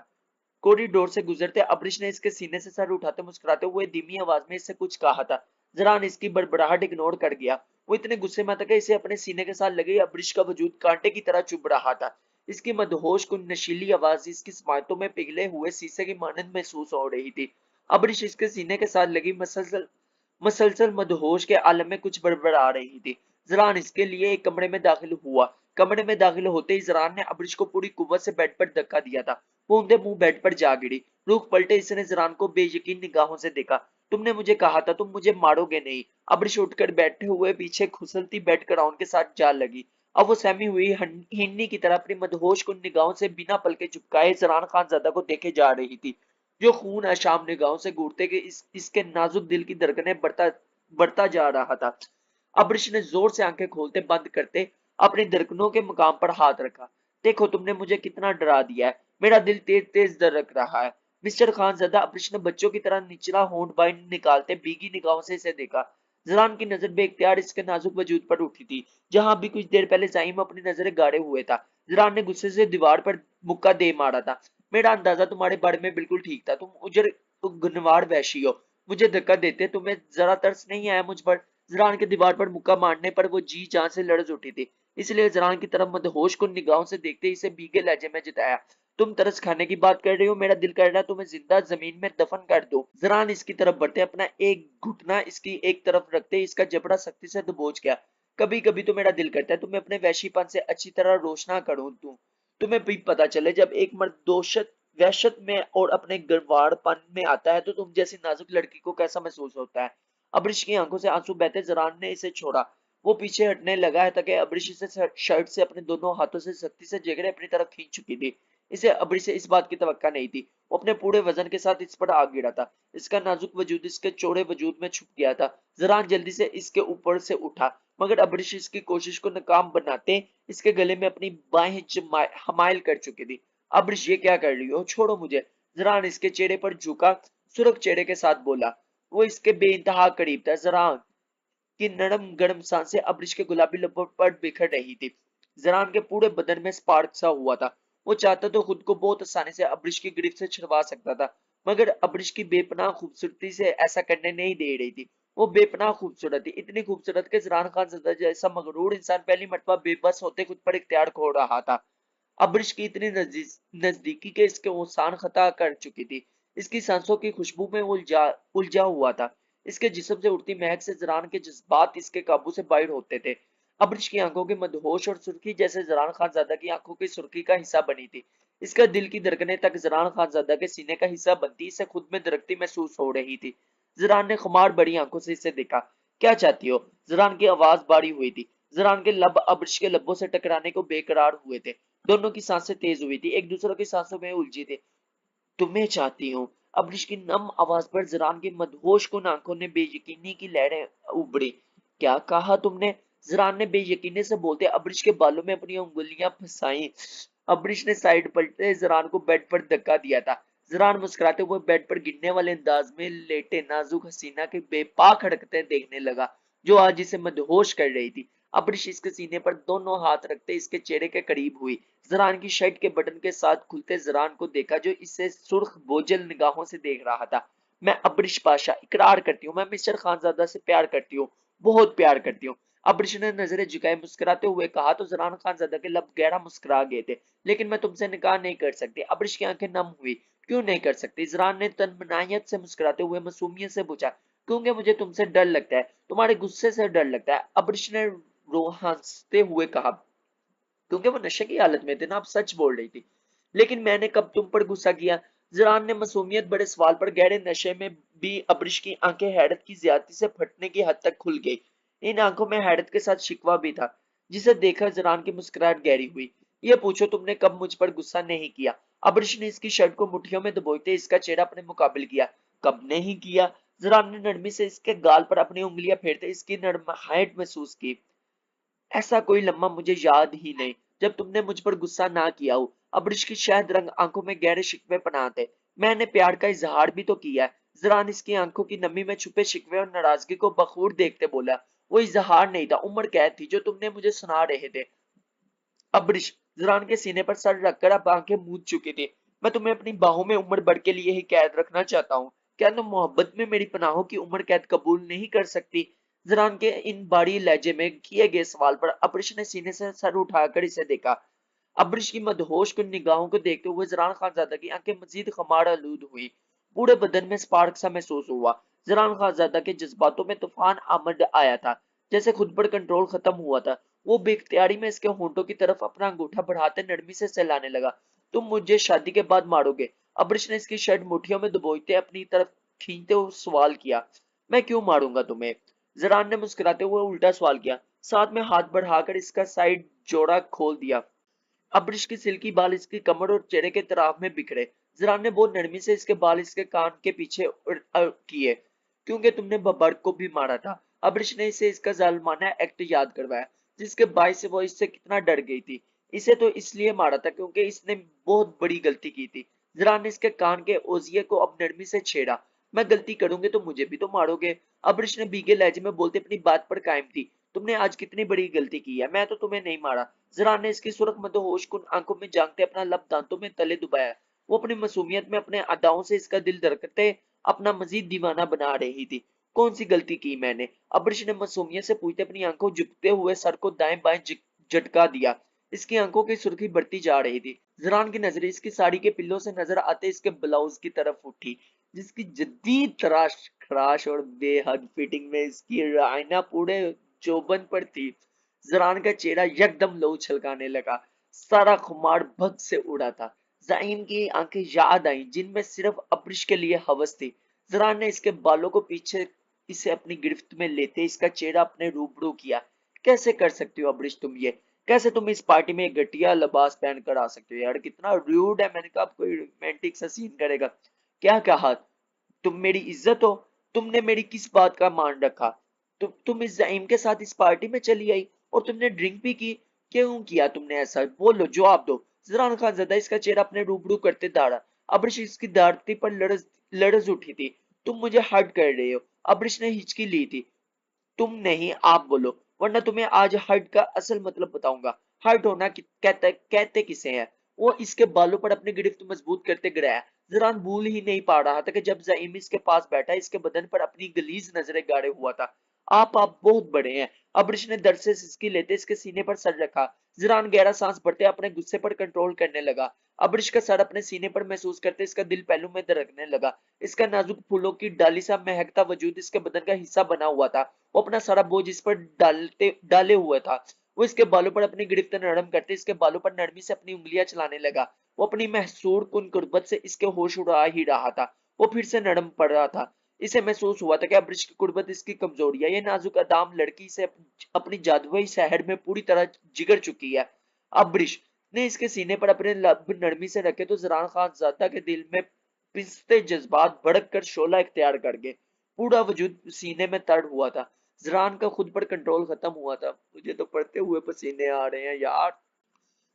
कॉरिडोर से गुजरते अब्रिश ने इसके सीने से सर उठाते मुस्कुराते हुए धीमी आवाज में इससे कुछ कहा था। जरान इसकी बड़बड़ाहट इग्नोर कर गया। वो इतने गुस्से में था कि इसे अपने सीने के साथ लगे अब्रिश का वजूद कांटे की तरह चुभ रहा था। इसकी मदहोश कुन नशीली आवाज इसकी स्मारतों में पिघले हुए शीशे की मानंद महसूस हो रही थी। अब्रिश इसके सीने के साथ लगी मसलसल मदहोश के आलम में कुछ बड़बड़ा रही थी। जरान इसके लिए एक कमरे में दाखिल हुआ। कमरे में दाखिल होते ही जरान ने अब्रिश को पूरी कुव्वत से बेड पर धक्का दिया था। वो ऊंधे मुंह बेड पर जा गिरी। रुख पलटे इसने जरान को बेयकीन निगाहों से देखा। तुमने मुझे कहा था तुम मुझे मारोगे नहीं। अब्रिश उठकर बैठे हुए पीछे खुसलती बेड क्राउन के साथ जा लगी। अब वो सहमी हुई हिन्नी की तरह अपनी मदहोश कुन निगाहों से बिना पलके झुकाए जरान खानजादा को देखे जा रही थी, जो खून अशाम निगाहों से घूरते के इसके नाजुक दिल की धड़कनें बढ़ता जा रहा था। अब्रिश ने जोर से आंखें खोलते बंद करते अपनी धड़कनों के मुकाम पर हाथ रखा। देखो, तुमने मुझे कितना डरा दिया है। मेरा दिल तेज तेज धड़क रहा है। मिस्टर खानजादा, अब्रिश ने बच्चों की तरह निचला होंठ बाहर निकालते भीगी निगाहों से इसे देखा। जरान की नजर बेख्तियार इसके नाजुक वजूद पर उठी थी, जहां अभी कुछ देर पहले जाइम अपनी नजरें गाड़े हुए था। जरान ने गुस्से से दीवार पर मुक्का दे मारा था। मेरा अंदाजा तुम्हारे बारे में बिल्कुल ठीक था। तुम उजर गुनवार वैशी हो। मुझे धक्का देते तुम्हें जरा तरस नहीं आया मुझ पर? जरान के दीवार पर मुक्का मारने पर वो जी जान से लड़ज उठी थी, इसलिए जरान की तरफ मदहोश को निगाहों से देखते ही इसे भीगे लहजे में जिताया। तुम तरस खाने की बात कर रही हो, मेरा दिल कर रहा है तुम्हें जिंदा जमीन में दफन कर दो। जरान इसकी तरफ बढ़ते अपना एक घुटना इसकी एक तरफ रखते इसका जबड़ा सख्ती से दबोच गया। कभी कभी तो मेरा दिल करता है तुम्हें अपने वैशीपन से अच्छी तरह रोशना करूं, तुम्हें भी पता चले जब एक मर्द दोषत वहशत में और अपने गरवाड़पन में आता है तो तुम जैसी नाजुक लड़की को कैसा महसूस होता है। अब्रिश की आंखों से आंसू बहते जरान ने इसे छोड़ा। वो पीछे हटने लगा है ताकि अब्रिश इसे शर्ट से अपने दोनों हाथों से सख्ती से जकड़े अपनी तरफ खींच चुकी थी। इसे अब्रिश से इस बात की तवक्का नहीं थी। वो अपने पूरे वजन के साथ इस पर आ गिरा था। इसका नाजुक वजूद इसके चौड़े वजूद में छुप गया था। जरान जल्दी से इसके ऊपर से उठा, मगर अब्रिश इसकी कोशिश को नाकाम बनाते इसके गले में अपनी बाहें हमायल कर चुकी थी। अब्रिश ये क्या कर रही हो, छोड़ो मुझे। जरान इसके चेहरे पर झुका सुरख चेहरे के साथ बोला। वो इसके बेइंतहा करीब था। जरान की नरम गर्म सांसें अब्रिश के गुलाबी लबों पर बिखर रही थी। जरान के पूरे बदन में स्पार्क सा हुआ था। वो चाहता तो खुद को बहुत आसानी से अब्रिश की गिरफ्त से छुड़वा सकता था, मगर अब्रिश की बेपनाह खूबसूरती से ऐसा करने नहीं दे रही थी। वो बेपनाह खूबसूरत थी, इतनी खूबसूरत कि जरान खान जैसा मगरूर इंसान पहली मर्तबा बेबस होते खुद पर इख्तियार खो रहा था। अब्रिश की इतनी नजदीकी के इसके ओसान खता कर चुकी थी। इसकी सांसों की खुशबू में उलझा हुआ था। इसके जिस्म से उड़ती महक से जरान के जज्बात इसके काबू से बाहर होते थे। अब्रिश की आंखों के मदहोश और सुर्खी जैसे जरान खानजादा की आंखों की सुर्खी का हिस्सा बनी थी। इसका दिल की धड़कनें तक जरान खानजादा के सीने का हिस्सा बनती इसे खुद में धड़कती महसूस हो रही थी। जरान ने खुमार बड़ी आंखों से इसे देखा। क्या चाहती हो? जरान की आवाज बारी हुई थी। जरान के लब अब्रिश के लब्बों से टकराने को बेकरार हुए थे। दोनों की सांसें तेज हुई थी, एक दूसरे की सांसों में उलझी थी। तुम्हें चाहती हूँ। अब्रिश की नम आवाज पर जरान की मदहोश कुन आंखों ने बेयकीनी की लहरें उभरी। क्या कहा तुमने? जरान ने बेयकीनी से बोलते अब्रिश के बालों में अपनी उंगलियां फंसाई। अब्रिश ने साइड पलटे जरान को बेड पर धक्का दिया था। जरान मुस्कुराते हुए बेड पर गिरने वाले अंदाज में लेटे नाजुक हसीना के बेपाक हरकतें देखने लगा, जो आज इसे मदहोश कर रही थी। अब्रिश इसके सीने पर दोनों हाथ रखते इसके चेहरे के करीब हुई। जरान की शर्ट के बटन के साथ खुलते जरान को देखा, जो इसे सुर्ख बोझल निगाहों से देख रहा था। मैं अब्रिश पाशा इकरार करती हूँ, मैं मिस्टर खानजादा से प्यार करती हूँ, बहुत प्यार करती हूँ। अब्रिश ने नजरें झुकाए मुस्कुराते हुए कहा तो जरान खानजादा के लब गहरा मुस्कुरा गए थे। लेकिन मैं तुमसे निकाह नहीं कर सकती। अब्रिश की आंखें नम हुई। क्यों नहीं कर सकती? जरान ने तन्मनायत से मुस्कुराते हुए मासूमियत से पूछा। क्योंकि मुझे तुमसे डर लगता है, तुम्हारे गुस्से से डर लगता है। अब्रिश ने हंसते हुए कहा। क्योंकि वो नशे की हालत में थे ना, आप सच बोल रही थी। लेकिन मैंने कब तुम पर गुस्सा किया? जरान ने मासूमियत बड़े सवाल पर गहरे नशे में भी अब्रिश की आंखें हैरत की ज्यादती से फटने की हद तक खुल गई। इन आंखों में हैरत के साथ शिकवा भी था, जिसे देखकर जरान की मुस्कुराहट गहरी हुई। ये पूछो तुमने कब मुझ पर गुस्सा नहीं किया? अब्रिश ने इसकी शर्ट को मुट्ठियों में दबोचते इसका चेहरा अपने मुकाबिल किया। कब नहीं किया? जरान ने नरमी से इसके गाल पर अपनी उंगलियां फेरते इसकी नरमाहट महसूस की। ऐसा कोई लम्हा मुझे याद ही नहीं जब तुमने मुझ पर गुस्सा ना किया हो। अब्रिश की शहद रंग आंखों में गहरे शिकवे पना थे। मैंने प्यार का इजहार भी तो किया है। जरान इसकी आंखों की नमी में छुपे शिकवे और नाराजगी को बखूर देखते बोला। वो इजहार नहीं था, उम्र कैद थी जो तुमने मुझे सुना रहे थे। अब्रिश जरान के सीने पर सर रखकर अब आंखें मूंद चुकी थी। मैं तुम्हें अपनी बाहों में उम्र भर के लिए ही कैद रखना चाहता हूँ। क्या तुम मोहब्बत में मेरी पनाहों की उम्र कैद कबूल नहीं कर सकती? जरान के इन बारी लहजे में किए गए सवाल पर अब्रिश ने सीने से सर उठाकर इसे देखा। अब्रिश की मदहोश कुन निगाहों को देखते हुए जरान खानजादा की आंखें मजीद खमार आलूद हुई। पूरे बदन में स्पार्क सा महसूस हुआ। जरान खानजादा के जज्बातों में तूफान आमद आया था, जैसे खुद पर कंट्रोल खत्म हुआ था। वो बेख्तियारी में इसके होंठों की तरफ अपना अंगूठा बढ़ाते नरमी से सहलाने लगा। तुम मुझे शादी के बाद मारोगे? अब्रिश ने इसकी शर्ट मुठियों में दबोचते अपनी तरफ खींचते हुए सवाल किया। मैं क्यों मारूंगा तुम्हें? जरान ने मुस्कुराते हुए उल्टा सवाल किया, साथ में हाथ बढ़ाकर इसका साइड जोड़ा खोल दिया। अब्रिश की सिल्की बाल इसकी कमर और चेहरे के तराफ में बिखरे। जरान ने बहुत नरमी से इसके बाल इसके कान के पीछे किए। क्योंकि तुमने बबर्क को भी मारा था। अब्रिश ने इसे इसका जालिमाना एक्ट याद करवाया, जिसके बायस से वो इससे कितना डर गई थी। इसे तो इसलिए मारा था क्योंकि इसने बहुत बड़ी गलती की थी। जरान ने इसके कान के ओजिए को अब नरमी से छेड़ा। मैं गलती करूंगी तो मुझे भी तो मारोगे? अब्रिश ने भीगे लहजे में बोलते अपनी बात पर कायम थी। तुमने आज कितनी बड़ी गलती की है, मैं तो तुम्हें नहीं मारा। जरान ने इसकी सुरख मदहोश कुन आंखों में झांकते अपना लब दांतों में तले दबाया। वो अपनी मासूमियत में अपने अदाओं से इसका दिल धड़कते अपना मजीद दीवाना बना रही थी। कौन सी गलती की मैंने? अब्रिश ने मासूमियत से पूछते अपनी आंखों झुकते हुए सर को दाएं बाएं झटका दिया। इसकी आंखों की सुर्खी बढ़ती जा रही थी। जरान की नजरें इसकी साड़ी के पिल्लों से नजर आते इसके ब्लाउज की तरफ उठी, जिसकी जद्दी तराश खराश और बेहद फिटिंग में इसकी रायना पूरे चौबन पर थी। जरान का चेहरा यकदम लहू छलकाने लगा, सारा खुमार भग से उड़ा था। जाइन की आंखें याद आई जिनमें सिर्फ अब्रिश के लिए हवस थी। जरान ने इसके बालों को पीछे इसे अपनी गिरफ्त में लेते इसका चेहरा अपने रूबरू किया। कैसे कर सकती हो अब्रिश तुम ये? कैसे तुम इस पार्टी में एक घटिया लिबास पहन कर आ सकते हो यार? कितना रूड है। मैंने कहा आप कोई रोमांटिक सा सीन करेगा। क्या कहा? तुम मेरी इज्जत हो? तुमने मेरी किस बात का मान रखा? तुम इस जाइम के साथ इस पार्टी में चली आई और तुमने ड्रिंक भी की। क्यों किया तुमने ऐसा? बोलो, जवाब दो। जरान खान ज्यादा इसका चेहरा अपने रूबरू करते दाड़ा। अब्रिश इसकी दाढ़ी पर लड़ज उठी थी। तुम मुझे हर्ट कर रहे हो। अब्रिश ने हिचकी ली थी। तुम नहीं, आप बोलो, वरना तुम्हें आज हर्ट का असल मतलब बताऊंगा। हर्ट होना कहते किसे है? वो इसके बालों पर अपनी गिरफ्त मजबूत करते गिराया। जरान भूल ही नहीं पा रहा था कि जब जाइम इसके पास बैठा इसके बदन पर अपनी गलीज नजरें गाड़े हुआ था। आप बहुत बड़े हैं। अब्रिश ने दर्द से सिसकी लेते इसके सीने पर सर रखा। जरान गहरा सांस भरते अपने गुस्से पर कंट्रोल करने लगा। अब्रिश का सर अपने सीने पर महसूस करते इसका दिल पहलू में धड़कने लगा। इसका नाजुक फूलों की डाली सा महकता वजूद इसके बदन का हिस्सा बना हुआ था। वो अपना सारा बोझ इस पर डाले हुए था। वो इसके बालों पर अपनी गिरफ्त नरम करते इसके बालों पर नरमी से अपनी उंगलियां चलाने लगा। वो अपनी महसूर कुन कुर्बत से इसके होश उड़ा ही रहा था। वो फिर से नरम पड़ रहा था। इसे महसूस हुआ था कि अब्रिश की कुर्बत इसकी कमजोरी है। ये नाजुक अदाम लड़की से अपनी जादुई शहर में पूरी तरह जिगर चुकी है। अब्रिश ने इसके सीने पर अपने लब नरमी से रखे तो जरान खान ज्यादा के दिल में पिसते जज्बात भड़क कर शोला इख्तियार कर गए। पूरा वजूद सीने में तड़ हुआ था। जरान का खुद पर कंट्रोल खत्म हुआ था। मुझे तो पड़ते हुए पसीने आ रहे हैं यार।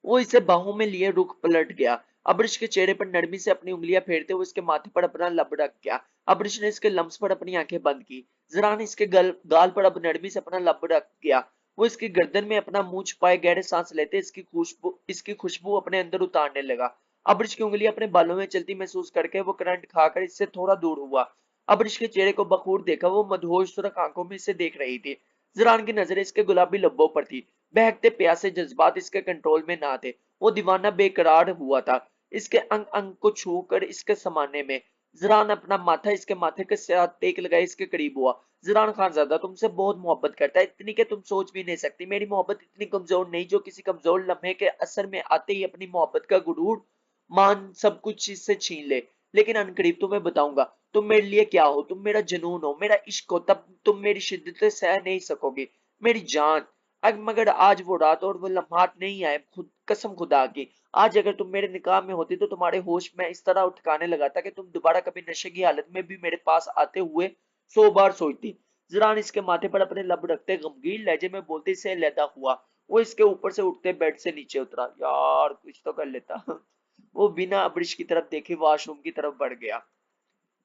वो इसे बाहों में लिए रुख पलट गया। अब्रिश के चेहरे पर नरमी से अपनी उंगलियां फेरते हुए उसके माथे पर अपना लब रख गया। अब्रिश ने इसके लम्स पर अपनी आंखें बंद की। जरान इसके गाल पर अब नरमी से अपना लब रख गया। वो इसकी गर्दन में अपना मुंह छुपाए गहरे सांस लेते इसकी खुशबू अपने अंदर उतारने लगा। अब्रिश की उंगली अपने बालों में चलती महसूस करके वो करंट खाकर इससे थोड़ा दूर हुआ। अब्रिश के चेहरे को बखूर देखा। वो मदहोश सुरख आंखों में इसे देख रही थी। जरान की नजरें इसके गुलाबी लब्बों पर थी। बहकते प्यासे जज्बात इसके कंट्रोल में ना थे। वो दीवाना बेकरार हुआ था इसके अंग अंग को छू कर इसके समाने में। जरान अपना माथा इसके माथे के साथ टेक लगाए इसके करीब हुआ। जरान खानजादा तुमसे बहुत मोहब्बत करता है, इतनी कि तुम सोच भी नहीं सकती। मेरी मोहब्बत इतनी कमजोर नहीं जो किसी कमजोर लम्हे के असर में आते ही अपनी मोहब्बत का गुरूर मान सब कुछ इससे छीन ले। लेकिन अनकरीब तुम्हें बताऊंगा तुम मेरे लिए क्या हो। तुम मेरा जुनून हो, मेरा इश्क हो। तब तुम मेरी शिद्दतें सह नहीं सकोगे, मेरी जान। मगर आज वो रात और वो लम्हात नहीं आए। कसम खुदा की, आज अगर तुम मेरे निकाह में होती तो तुम्हारे होश में इस तरह उठकाने लगा था कि तुम दोबारा कभी नशे की हालत में भी मेरे पास आते हुए 100 बार सोचती। जरान इसके माथे पर अपने लब रखते गमगीन लहजे में बोलते से लैदा हुआ। वो इसके ऊपर से उठते बेड से नीचे उतरा। यार कुछ तो कर लेता। वो बिना अब्रिश की तरफ देखे वॉशरूम की तरफ बढ़ गया।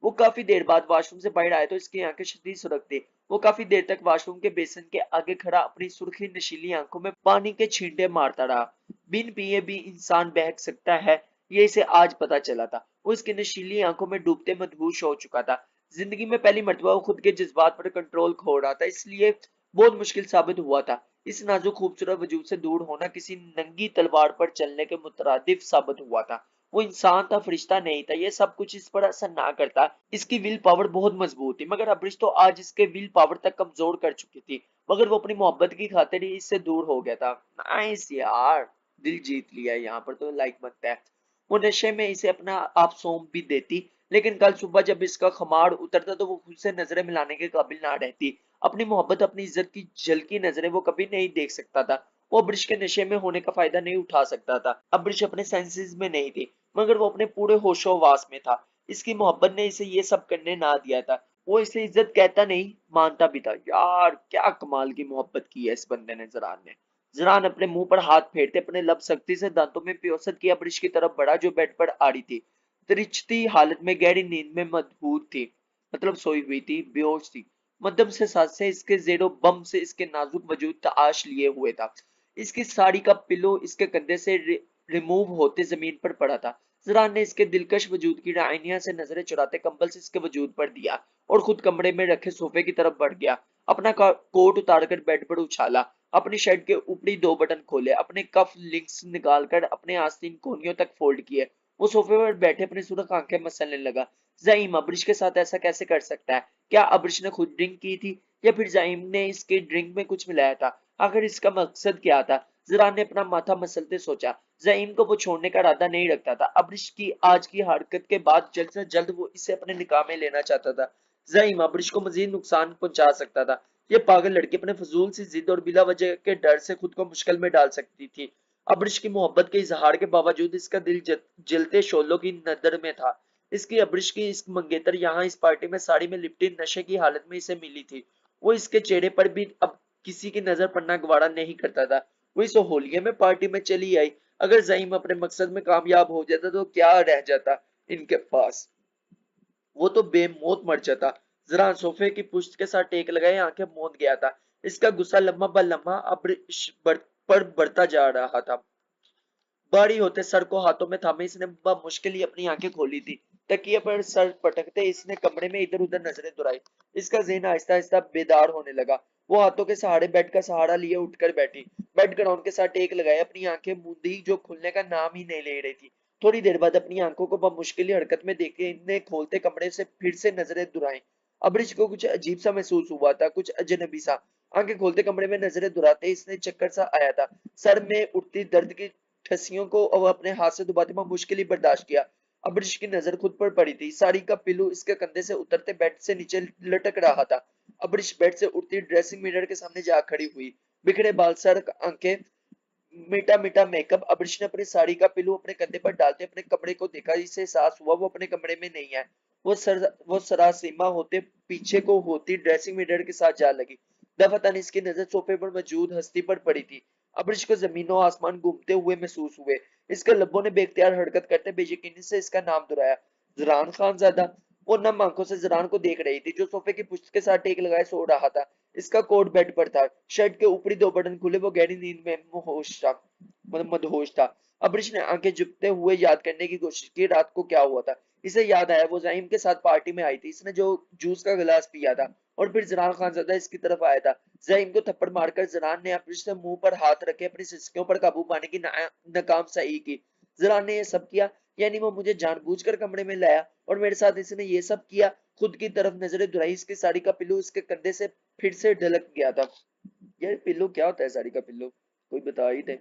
वो काफी देर बाद वॉशरूम से बाहर आए तो इसकी आंखें शदीद सुरख थी। वो काफी देर तक वॉशरूम के बेसिन के आगे खड़ा अपनी सुर्खी नशीली आंखों में पानी के छींटे मारता रहा। बिन पिए भी इंसान बहक सकता है, ये इसे आज पता चला था। वो इसकी नशीली आंखों में डूबते मदहोश हो चुका था। जिंदगी में पहली मर्तबा वो खुद के जज्बात पर कंट्रोल खो रहा था, इसलिए बहुत मुश्किल साबित हुआ था। इस नाजुक खूबसूरत वजूद से दूर होना किसी नंगी तलवार पर चलने के मुतरादिफ साबित हुआ था। वो इंसान था, फरिश्ता नहीं था। ये सब कुछ इस पर असर ना करता। इसकी विल पावर बहुत मजबूत थी, मगर अब्रिश तो आज इसके विल पावर तक कमजोर कर चुकी थी। मगर वो अपनी मोहब्बत की खातिर ही इससे दूर हो गया था। नाइस यार, दिल जीत लिया। यहाँ पर तो लाइक बनता है। वो नशे में इसे अपना आप सौंप भी देती, लेकिन कल सुबह जब इसका खमार उतरता तो वो खुद से नजरें मिलाने के काबिल ना रहती। अपनी मोहब्बत, अपनी इज्जत की झलकी नजरें वो कभी नहीं देख सकता था। वो अब्रिश के नशे में होने का फायदा नहीं उठा सकता था। अब्रिश अपने सेंसेस में नहीं थी, मगर वो अपने पूरे होशोवास में था। इसकी मोहब्बत ने इसे ये सब करने ना दिया था। वो इसे इज्जत कहता नहीं, मानता भी था। यार क्या कमाल की मोहब्बत की है इस बंदे ने, जरान ने। जरान अपने मुंह पर हाथ फेरते अपने लब सख्ती से दांतों में प्योसत किया अब्रिश की तरफ बढ़ा जो बेड पर आ रही थी। त्रिचती हालत में गहरी नींद में मदबूत थी, मतलब सोई हुई थी, बेहोश थी। मध्यम से सांसें इसके जेरो बम से इसके नाजुक वजूद तआश लिए हुए था। इसकी साड़ी का पिलो इसके कंधे से रिमूव होते जमीन पर पड़ा था। जरान ने इसके दिलकश वजूद की रायनिया से नजरें चुराते कंबल से इसके वजूद पर दिया और खुद कमरे में रखे सोफे की तरफ बढ़ गया। अपना कोट उतारकर बेड पर उछाला। अपनी शर्ट के ऊपरी दो बटन खोले, अपने कफ लिंक्स निकालकर अपने आस्तीन कोहनियों तक फोल्ड किए। वो सोफे पर बैठे अपनी सुरख आंखें मसलने लगा। ज़ईम अब्रिश के साथ ऐसा कैसे कर सकता है? क्या अब्रिश ने खुद ड्रिंक की थी या फिर ज़ईम ने इसके ड्रिंक में कुछ मिलाया था? आखिर इसका मकसद क्या था? ज़रान ने अपना माथा मसलते सोचा। ज़ईम को वो छोड़ने का इरादा नहीं रखता था। अब्रिश की आज की हरकत के बाद जल्द से जल्द वो इसे अपने निकाह में लेना चाहता था। ज़ईम अब्रिश को मजीद नुकसान पहुंचा सकता था। ये पागल लड़की अपने फजूल सी जिद और बिला वजह के डर से खुद को मुश्किल में डाल सकती थी। अब्रिश की मोहब्बत के इजहार के बावजूद इसका दिल जलते शोलों की नदर में था। इसकी अब्रिश की इस मंगेतर यहाँ इस पार्टी में साड़ी में लिपटी नशे की हालत में इसे मिली थी। वो इसके चेहरे पर भी अब किसी की नजर पड़ना गवारा नहीं करता था। वो इस होलिये में पार्टी में चली आई। अगर ज़ईम अपने मकसद में कामयाब हो जाता तो क्या रह जाता इनके पास? वो तो बेमौत मर जाता। जरा सोफे की पुश्त के साथ टेक लगाए आंखें मूंद गया था। इसका गुस्सा लम्हा ब लम्हा पर बढ़ता जा रहा था। बारी होते सर को हाथों में थामे इसने मुश्किल ही अपनी आंखें खोली थी। तकिए पर सर पटकते इसने कमरे में इधर उधर नजरें दुराई। इसका ज़हन आहिस्ता आहिस्ता बेदार होने लगा। वो हाथों के सहारे बेड का सहारा लिए उठकर बैठी। बेड ग्राउंड के साथ टेक लगाए अपनी आंखें मूंदी जो खुलने का नाम ही नहीं ले रही थी। थोड़ी देर बाद अपनी आंखों को मुश्किल हरकत में देखे इनने खोलते कमरे से फिर से नजरें दुराई। अब्रिश को कुछ अजीब सा महसूस हुआ था, कुछ अजनबी सा। आंखें खोलते कमरे में नजरें दुराते इसने चक्कर सा आया था। सर में उठती दर्द की ठसियों को अब अपने हाथ से दबाते हुए मुश्किल ही बर्दाश्त किया। अब्रिश की नजर खुद पर पड़ी थी। साड़ी का पिल्लू इसके कंधे से उतरते बेड से नीचे लटक रहा था। अब्रिश बेड से उठती ड्रेसिंग मिरर के सामने जा खड़ी हुई। बिखरे बाल, सर, आंखें, मीठा मीठा मेकअप। अब्रिश ने अपनी साड़ी का पिल्लू अपने कंधे पर डालते अपने कमरे को देखा। इसे एहसास हुआ वो अपने कमरे में नहीं है। वो सरासीमा होते पीछे को होती ड्रेसिंग मिरर के साथ जा लगी। दफातन इसकी नजर सोफे पर मौजूद हस्ती पर पड़ी थी। अब्रिश को जमीनों आसमान घूमते हुए महसूस हुए। इसके लब्बों ने बेख्तियार हरकत करते बेयकीनी से इसका नाम दोहराया। जरान खानजादा। वो नम आंखों से जरान को देख रही थी जो सोफे की पुश्त के साथ टेक लगाए सो रहा था। इसका कोट बेड पर था। शर्ट के ऊपरी दो बटन खुले। वो गहरी नींद में मदहोश था। अब्रिश ने आंखें झुकते हुए याद करने की कोशिश की रात को क्या हुआ था। इसे याद आया वो ज़ईम के साथ पार्टी में आई थी। इसने जो जूस का गिलास पिया था और फिर जरान खानजादा इसकी तरफ आया था। ज़ईम को थप्पड़ मारकर जरान ने अब्रिश से मुंह पर हाथ रखे अपनी सिसकियों पर काबू पाने की नाकाम सही की। जरान ने यह सब किया, यानी वो मुझे जानबूझकर कमरे में लाया और मेरे साथ इसने ये सब किया। खुद की तरफ नजरें दुराई। इसकी साड़ी का पिल्लू इसके कंधे से फिर से ढलक गया था। यार पिल्लो क्या होता है? साड़ी का पिल्लो कोई बता ही दे।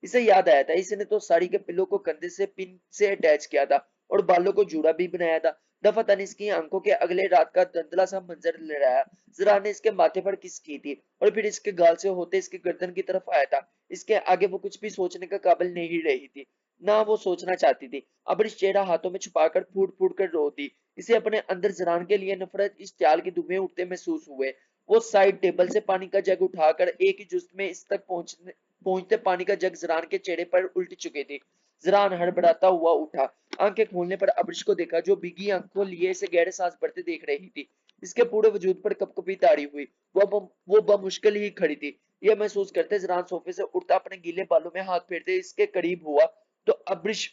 इसे याद आया था इसने तो साड़ी के पिल्लो को कंधे से पिन से अटैच किया था और बालों को जूड़ा भी बनाया था। दफातन इसकी आंखों के अगले रात का धुंधला सा मंजर लहराया। जरा ने इसके माथे पर किस की थी और फिर इसके गाल से होते इसके गर्दन की तरफ आया था। इसके आगे वो कुछ भी सोचने का काबिल नहीं रही थी, ना वो सोचना चाहती थी। अब इस चेहरा हाथों में छुपाकर फूट फूट कर रो दी। इसे अपने अंदर जरान के लिए नफरत, इस चाल की दुबे उठते महसूस हुए। वो साइड टेबल से पानी का जग उठाकर एक ही जुस्त में इस तक पहुंचते पानी का जग जरान के चेहरे पर उल्ट चुके थे। जरान हड़बड़ाता हुआ उठा। आंखें खोलने पर अब्रिश को देखा जो भीगी आंखों लिए इसे गहरे सांस भरते देख रही थी। इसके पूरे वजूद पर कपकपी तारी हुई। वो बमुश्किल ही खड़ी थी। यह महसूस करते जरान सोफे से उठता अपने गीले बालों में हाथ फेरते इसके करीब हुआ तो अब्रिश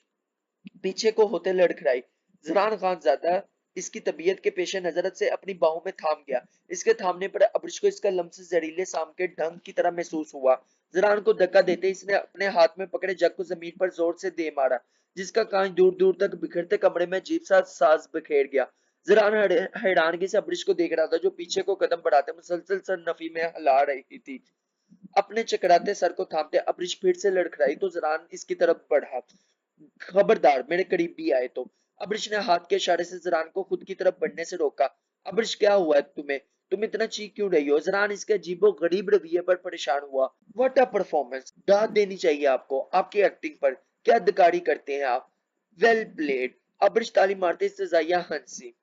पीछे को होते लड़खड़ाई। जरान खानजादा इसकी तबीयत के पेश नजरत से अपनी बाहों में थाम गया। इसके थामने पर अब्रिश को इसका लम्स जहरीले साम के ढंग की तरह महसूस हुआ। जरान को धक्का देते इसने अपने हाथ में पकड़े जग को जमीन पर जोर से दे मारा, जिसका कांच दूर दूर तक बिखरते कमरे में अजीब सा साज बिखेर गया। जरान हैरानगी से अब्रिश को देख रहा था जो पीछे को कदम बढ़ाते मुसलसल सर नफी में हिला रही थी। अपने चकराते सर को थामते अब्रिश फिर से लड़खड़ाई तो जरान इसकी तरफ बढ़ा। खबरदार मेरे करीब भी आए तो। अब्रिश ने हाथ के इशारे से जरान को खुद की तरफ बढ़ने से रोका। अब्रिश क्या हुआ है तुम्हें? तुम इतना चीख क्यों रही हो? जरान इसके अजीबो गरीब रवैये पर परेशान हुआ। What a performance! दाद देनी चाहिए आपको, आपकी एक्टिंग पर। क्या अदाकारी करते हैं आप! Well played. अब्रिश ताली मारते इस्तजाइया हंसी।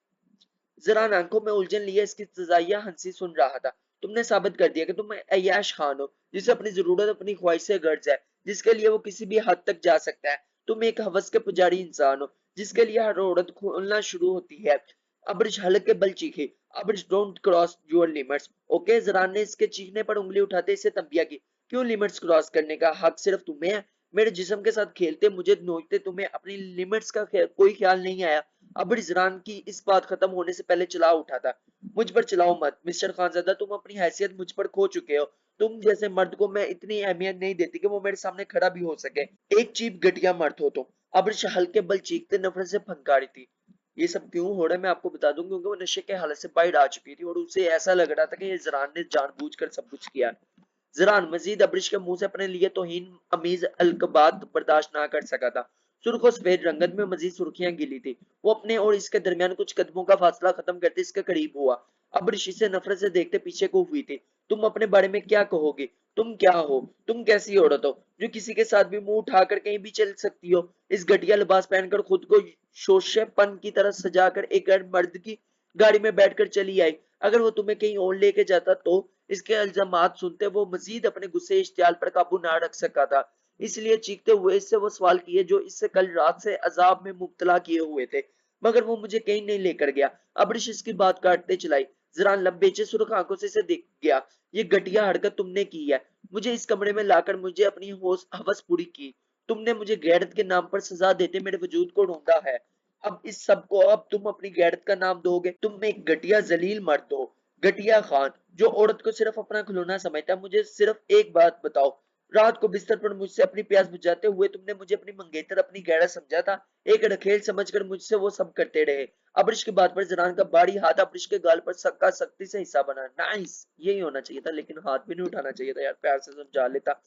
जरान आंखों में उलझन लिए इसकी इस्तजाइया हंसी सुन रहा था। तुमने साबित कर दिया कि तुम अय्याश खान हो, जिसे अपनी जरूरत अपनी ख्वाहिश से गर्ज है, जिसके लिए वो किसी भी हद तक जा सकता है। तुम एक हवस के पुजारी इंसान हो, जिसके लिए हर औरत खोलना शुरू होती है। अब्रिश हल्के के बल चीखे। Abrish don't cross your limits. Okay? Zaran ने इसके चीखने पर उंगली उठाते इसे तंबिया की। क्यों लिमिट्स क्रॉस करने का हक सिर्फ तुम्हें है? मेरे जिस्म के साथ खेलते, मुझे नोचते तुम्हें अपनी लिमिट्स का कोई ख्याल नहीं आया? अब्रिश जरान की इस बात खत्म होने से पहले चला उठा था। मुझ पर चलाओ मत मिस्टर खानजादा, तुम अपनी हैसियत मुझ पर खो चुके हो। तुम जैसे मर्द को मैं इतनी अहमियत नहीं देती कि वो मेरे सामने खड़ा भी हो सके। एक चीप घटिया मर्द हो तुम। अब्रिश हल्के बल चीखते नफरत से फंकारी थी। ये सब क्यों हो रहा है मैं आपको बता दूं, क्योंकि वो नशे के हालत से बाहर आ चुकी थी और उसे ऐसा लग रहा था कि ये जरान ने जानबूझकर सब कुछ किया। जरान मजीद अब्रिश के मुंह से अपने लिए तौहीन अमीज अलकबात बर्दाश्त ना कर सका था। सुर्ख और सफेद रंगत में मजीद सुर्खियां गिली थी। वो अपने और इसके दरमियान कुछ कदमों का फासला खत्म करते इसके करीब हुआ। अब्रिश इसे नफरत से देखते पीछे को हुई थी। तुम अपने बारे में क्या कहोगे? तुम क्या हो? तुम कैसी औरत हो जो किसी के साथ भी मुंह उठाकर कहीं भी चल सकती हो? इस घटिया लिबास पहनकर खुद को शोषेपन की तरह सजाकर एक गैर मर्द की गाड़ी में बैठकर चली आई। अगर वो तुम्हें कहीं और लेके जाता तो? इसके इल्जामात सुनते वो मजीद अपने गुस्से इश्तियाल पर काबू ना रख सका था। इसलिए चीखते हुए इससे वो सवाल किए जो इससे कल रात से अजाब में मुब्तला किए हुए थे। मगर वो मुझे कहीं नहीं लेकर गया। अब्रिश इसकी बात काटते चलाई। जरा लंबेचे सुर्ख आंखों से इसे देख गया। ये घटिया हरकत तुमने की है। मुझे इस कमरे में लाकर मुझे अपनी हवस पूरी की। तुमने मुझे गैरत के नाम पर सजा देते मेरे वजूद को ढूंढा है। अब इस सब को अब तुम अपनी गैरत का नाम दोगे? तुम एक घटिया जलील मर्द हो। घटिया खान जो औरत को सिर्फ अपना खिलौना समझता है। मुझे सिर्फ एक बात बताओ, रात को बिस्तर पर मुझसे अपनी प्यास बुझाते हुए तुमने मुझे अपनी मंगेतर अपनी गैरत समझा था? एक रखेल समझकर मुझसे वो सब करते रहे। अब्रिश की बात पर जरान का बाड़ी हाथ अब्रिश के गाल पर सक्का सख्ती से हिस्सा बना। नाइस, यही होना चाहिए था, लेकिन हाथ भी नहीं उठाना चाहिए था यार, प्यार से समझा लेता।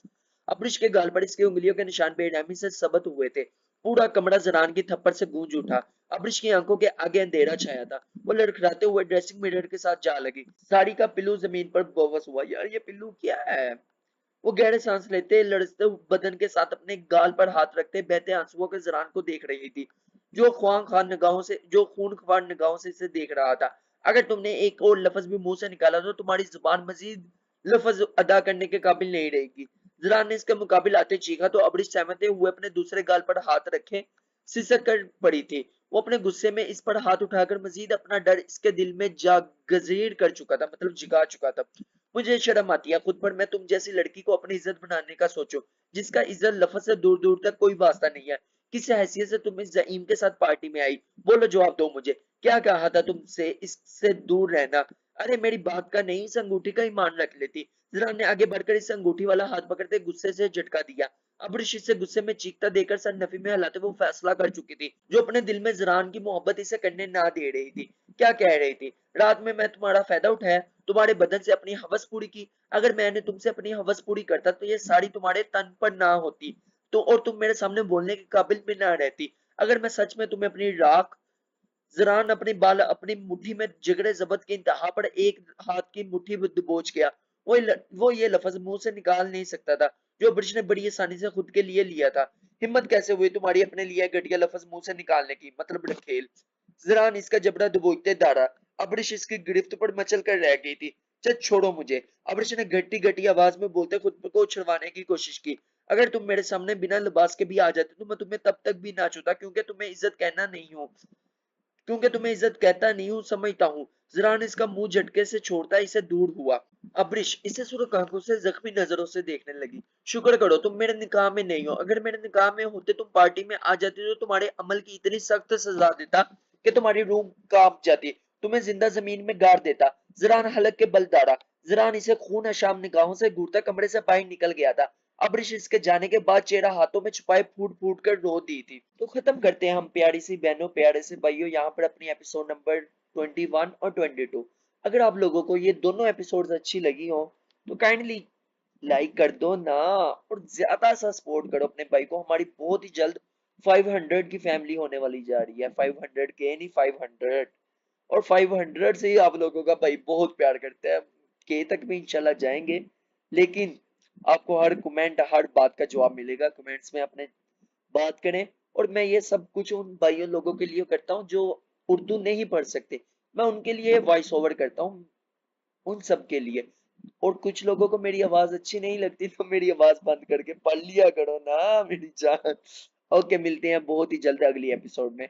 अब्रिश के गाल पर इसकी उंगलियों के निशान बेरहमी से सबत हुए थे। पूरा कमरा जरान की थप्पड़ से गूंज उठा। अब्रिश की आंखों के आगे अंधेरा छाया था। वो लड़खड़ाते हुए ड्रेसिंग मिरर के साथ जा लगी। साड़ी का पिल्लू जमीन पर बेबस हुआ। यार ये पिल्लू क्या है? वो गहरे सांस लेते लड़ते बदन के साथ अपने गाल पर हाथ रखते बहते आंसुओं के जरान को देख रही थी, जो खून ख्वार निगाहों से इसे देख रहा था। अगर तुमने एक और लफ्ज भी मुंह से निकाला तो तुम्हारी जुबान मजीद लफ्ज अदा करने के काबिल नहीं रहेगी। जरान ने इसके मुकाबिल आते चीखा तो अबरिश सहमते हुए अपने दूसरे गाल पर हाथ रखे सिसक कर पड़ी थी। वो अपने गुस्से में इस पर हाथ उठाकर मजीद अपना डर इसके दिल में जागजीर कर चुका था, मतलब जिगा चुका था। मुझे शर्म आती है खुद पर, मैं तुम जैसी लड़की को अपनी इज्जत बनाने का सोचो, जिसका इज्जत लफ्ज से दूर दूर तक कोई वास्ता नहीं है। किस हैसियत से तुम इस जईम के साथ पार्टी में आई? बोलो, जवाब दो मुझे। क्या कहा था तुमसे इससे दूर रहना? अरे मेरी बात का नहीं, इस अंगूठी का ईमान रख लेती। जरा ने आगे बढ़कर इस अंगूठी वाला हाथ पकड़ते गुस्से से झटका दिया। अब ऋषि से गुस्से में चीखता देकर सर नफी में हिलाते वो फैसला कर चुकी थी, जो अपने दिल में जरान की मोहब्बत इसे करने ना दे रही थी। क्या कह रही थी? रात में मैं तुम्हारा फायदा उठाया, तुम्हारे बदन से अपनी हवस पूरी की। अगर मैंने तुमसे अपनी हवस पूरी करता तो ये साड़ी तुम्हारे तन पर ना होती, तो और तुम मेरे सामने बोलने के काबिल भी ना रहती। अगर मैं सच में तुम्हें अपनी राख जरान अपनी बाल अपनी मुट्ठी में जिगरे जबत की इंतहा पर एक हाथ की मुट्ठी दबोच गया। वो ये लफ्ज मुंह से निकाल नहीं सकता था जो ब्रिश ने बड़ी आसानी से खुद के लिए लिया था। हिम्मत कैसे हुई तुम्हारी अपने लिए घटिया लफ्ज मुंह से निकालने की, मतलब रखेल? जरान इसका जबड़ा दबोचते दारा। अब्रिश इसकी गिरफ्त पर मचल कर रह गई थी। चल छोड़ो मुझे, अब्रिश ने घटी घटी आवाज में बोलते खुद को छुड़वाने की कोशिश की। अगर तुम मेरे सामने बिना लिबास के भी आ जाते तो मैं तुम्हें तब तक भी ना छूता, क्योंकि तुम्हें इज्जत कहता नहीं हूँ, समझता हूँ। जरान इसका मुंह झटके से छोड़ता इसे दूर हुआ। अब्रिश इसे सुर्ख आंखों से जख्मी नजरों से देखने लगी। शुक्र करो तुम मेरे निकाह में नहीं हो। अगर मेरे निकाह में होते तुम पार्टी में आ जाते तो तुम्हारे अमल की इतनी सख्त सजा देता कि तुम्हारी रूह कांप जाती, तुम्हें जिंदा जमीन में गाड़ देता। जरान हलक के बल दारा। जरान इसे खून अशाम निगाहों से घूरता कमरे से बाहर निकल गया था। अब्रिश इसके जाने के बाद चेहरा हाथों में छुपाए फूट फूट कर रो दी थी। तो खत्म करते हैं हम प्यारी सी बहनों प्यारे से भाइयों यहाँ पर अपनी एपिसोड नंबर 21 और 22। अगर आप लोगों को ये दोनों एपिसोड्स अच्छी लगी हो तो काइंडली लाइक कर दो ना, और ज्यादा सा सपोर्ट करो अपने भाई को। हमारी बहुत ही जल्द 500 की फैमिली होने वाली जा रही है। 500 के नहीं, 500। और 500 से ही आप लोगों का भाई बहुत प्यार करते हैं। के तक भी इंशाल्लाह जाएंगे, लेकिन आपको हर कमेंट हर बात का जवाब मिलेगा। कमेंट्स में अपने बात करें। और मैं ये सब कुछ उन भाइयों लोगों के लिए करता हूँ जो उर्दू नहीं पढ़ सकते, मैं उनके लिए वॉइस ओवर करता हूँ, उन सब के लिए। और कुछ लोगों को मेरी आवाज अच्छी नहीं लगती तो मेरी आवाज बंद करके पढ़ लिया करो ना मेरी जान। ओके, मिलते हैं बहुत ही जल्द अगली एपिसोड में।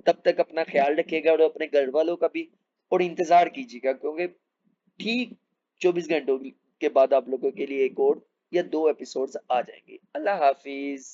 तब तक अपना ख्याल रखिएगा और अपने घर वालों का भी, और इंतजार कीजिएगा, क्योंकि ठीक 24 घंटों के बाद आप लोगों के लिए एक और या दो एपिसोड्स आ जाएंगे। अल्लाह हाफिज।